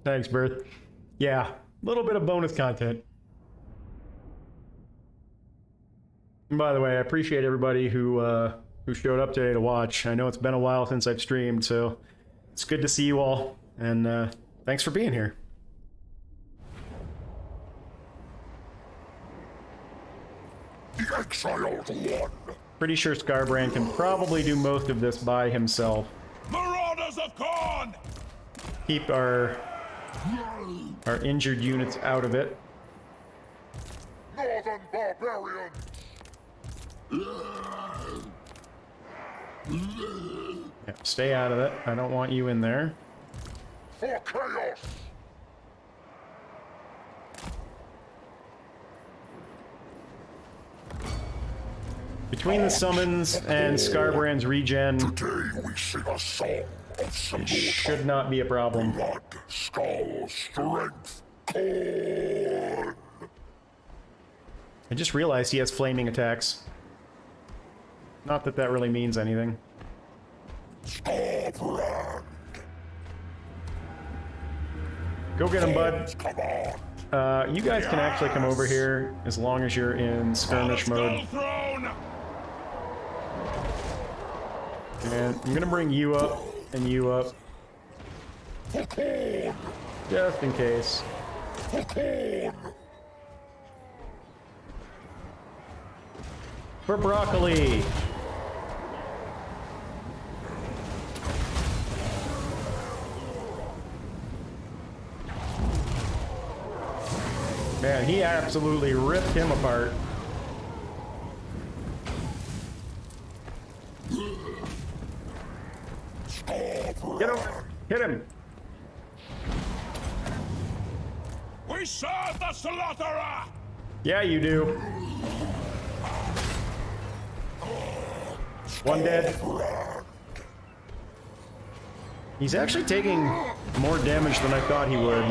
Thanks, Berth. Yeah, a little bit of bonus content. And by the way, I appreciate everybody who showed up today to watch. I know it's been a while since I've streamed, so it's good to see you all, and thanks for being here. The exiled one. Pretty sure Skarbrand can probably do most of this by himself. Marauders of Khorne! Keep our injured units out of it. Northern barbarians! Yeah, stay out of it. I don't want you in there. For chaos! Between the summons and Skarbrand's regen, Today we sing a song of salute. should not be a problem. Blood, skull, strength, Khorne! I just realized he has flaming attacks. Not that that really means anything. Skarbrand! Go get him, bud. Come on! You guys can actually come over here as long as you're in skirmish mode. Throne! And I'm gonna bring you up and you up, For Khorne! just in case. For Khorne! For broccoli! Man, he absolutely ripped him apart. Get him! Hit him! We serve the slaughterer! Yeah, you do. One dead. He's actually taking more damage than I thought he would.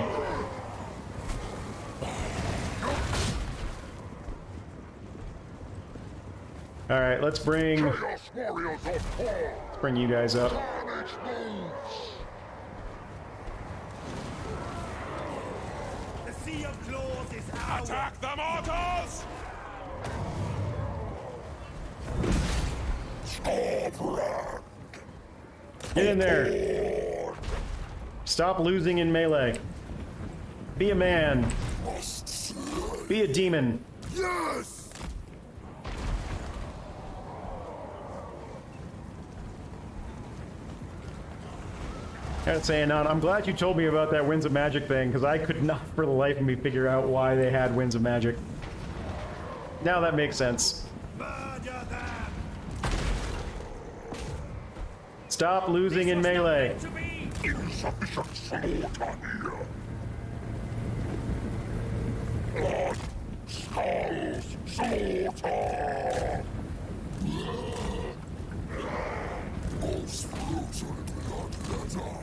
Alright, let's bring Chaos warriors of Khorne! you guys up. Carnage moves! The sea of claws is ours. Attack the mortals! Skarbrand! Get in there. Stop losing in melee. Be a man. Must slay! Be a demon. Yes! Gotta say, Anon, I'm glad you told me about that Winds of Magic thing, because I could not for the life of me figure out why they had Winds of Magic. Now that makes sense. Murder them. Stop losing in melee. To me. Insufficient slaughter here! Blood, skulls, slaughter! Most brutal bloodletter!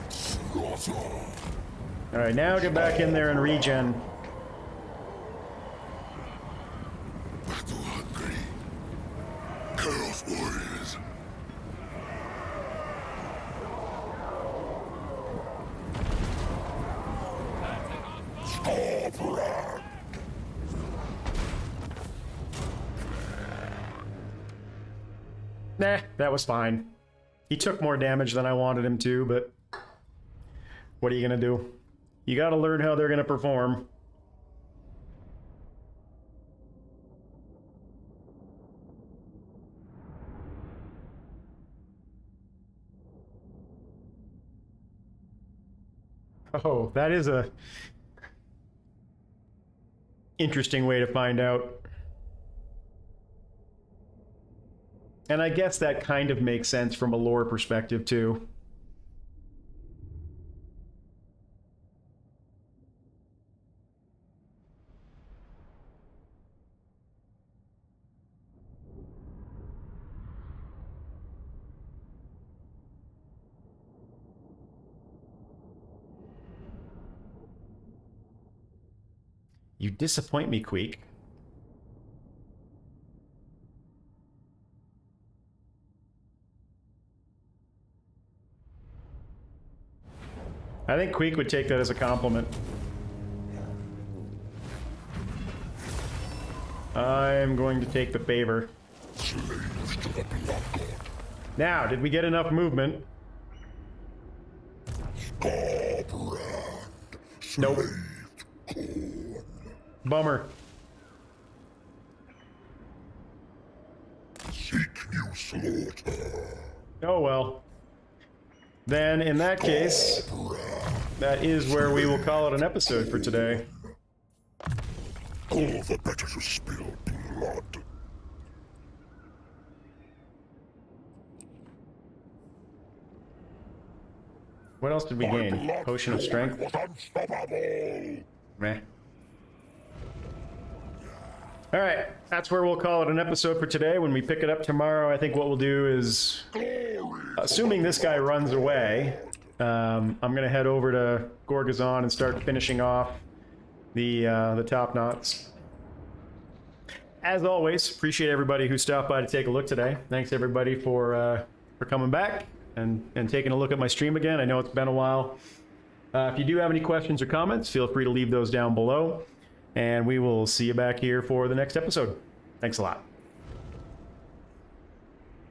Slaughter! Alright, now get back in there and regen. Battle hungry! Chaos warriors! Skarbrand! Nah, that was fine. He took more damage than I wanted him to, but what are you gonna do? You gotta learn how they're gonna perform. Oh, that is a interesting way to find out. And I guess that kind of makes sense from a lore perspective, too. You disappoint me, Queek. I think Queek would take that as a compliment. I'm going to take the favor. Now, did we get enough movement? Nope. Bummer. Seek you slaughter. Oh well. Then, in that case, that is where we will call it an episode for today. All the better to spill blood. What else did we gain? Potion of Strength? Was unstoppable. Meh. Alright, that's where we'll call it an episode for today. When we pick it up tomorrow, I think what we'll do is, assuming this guy runs away, I'm going to head over to Gorgazon and start finishing off the top knots. As always, appreciate everybody who stopped by to take a look today. Thanks everybody for coming back and taking a look at my stream again. I know it's been a while. If you do have any questions or comments, feel free to leave those down below. And we will see you back here for the next episode. Thanks a lot.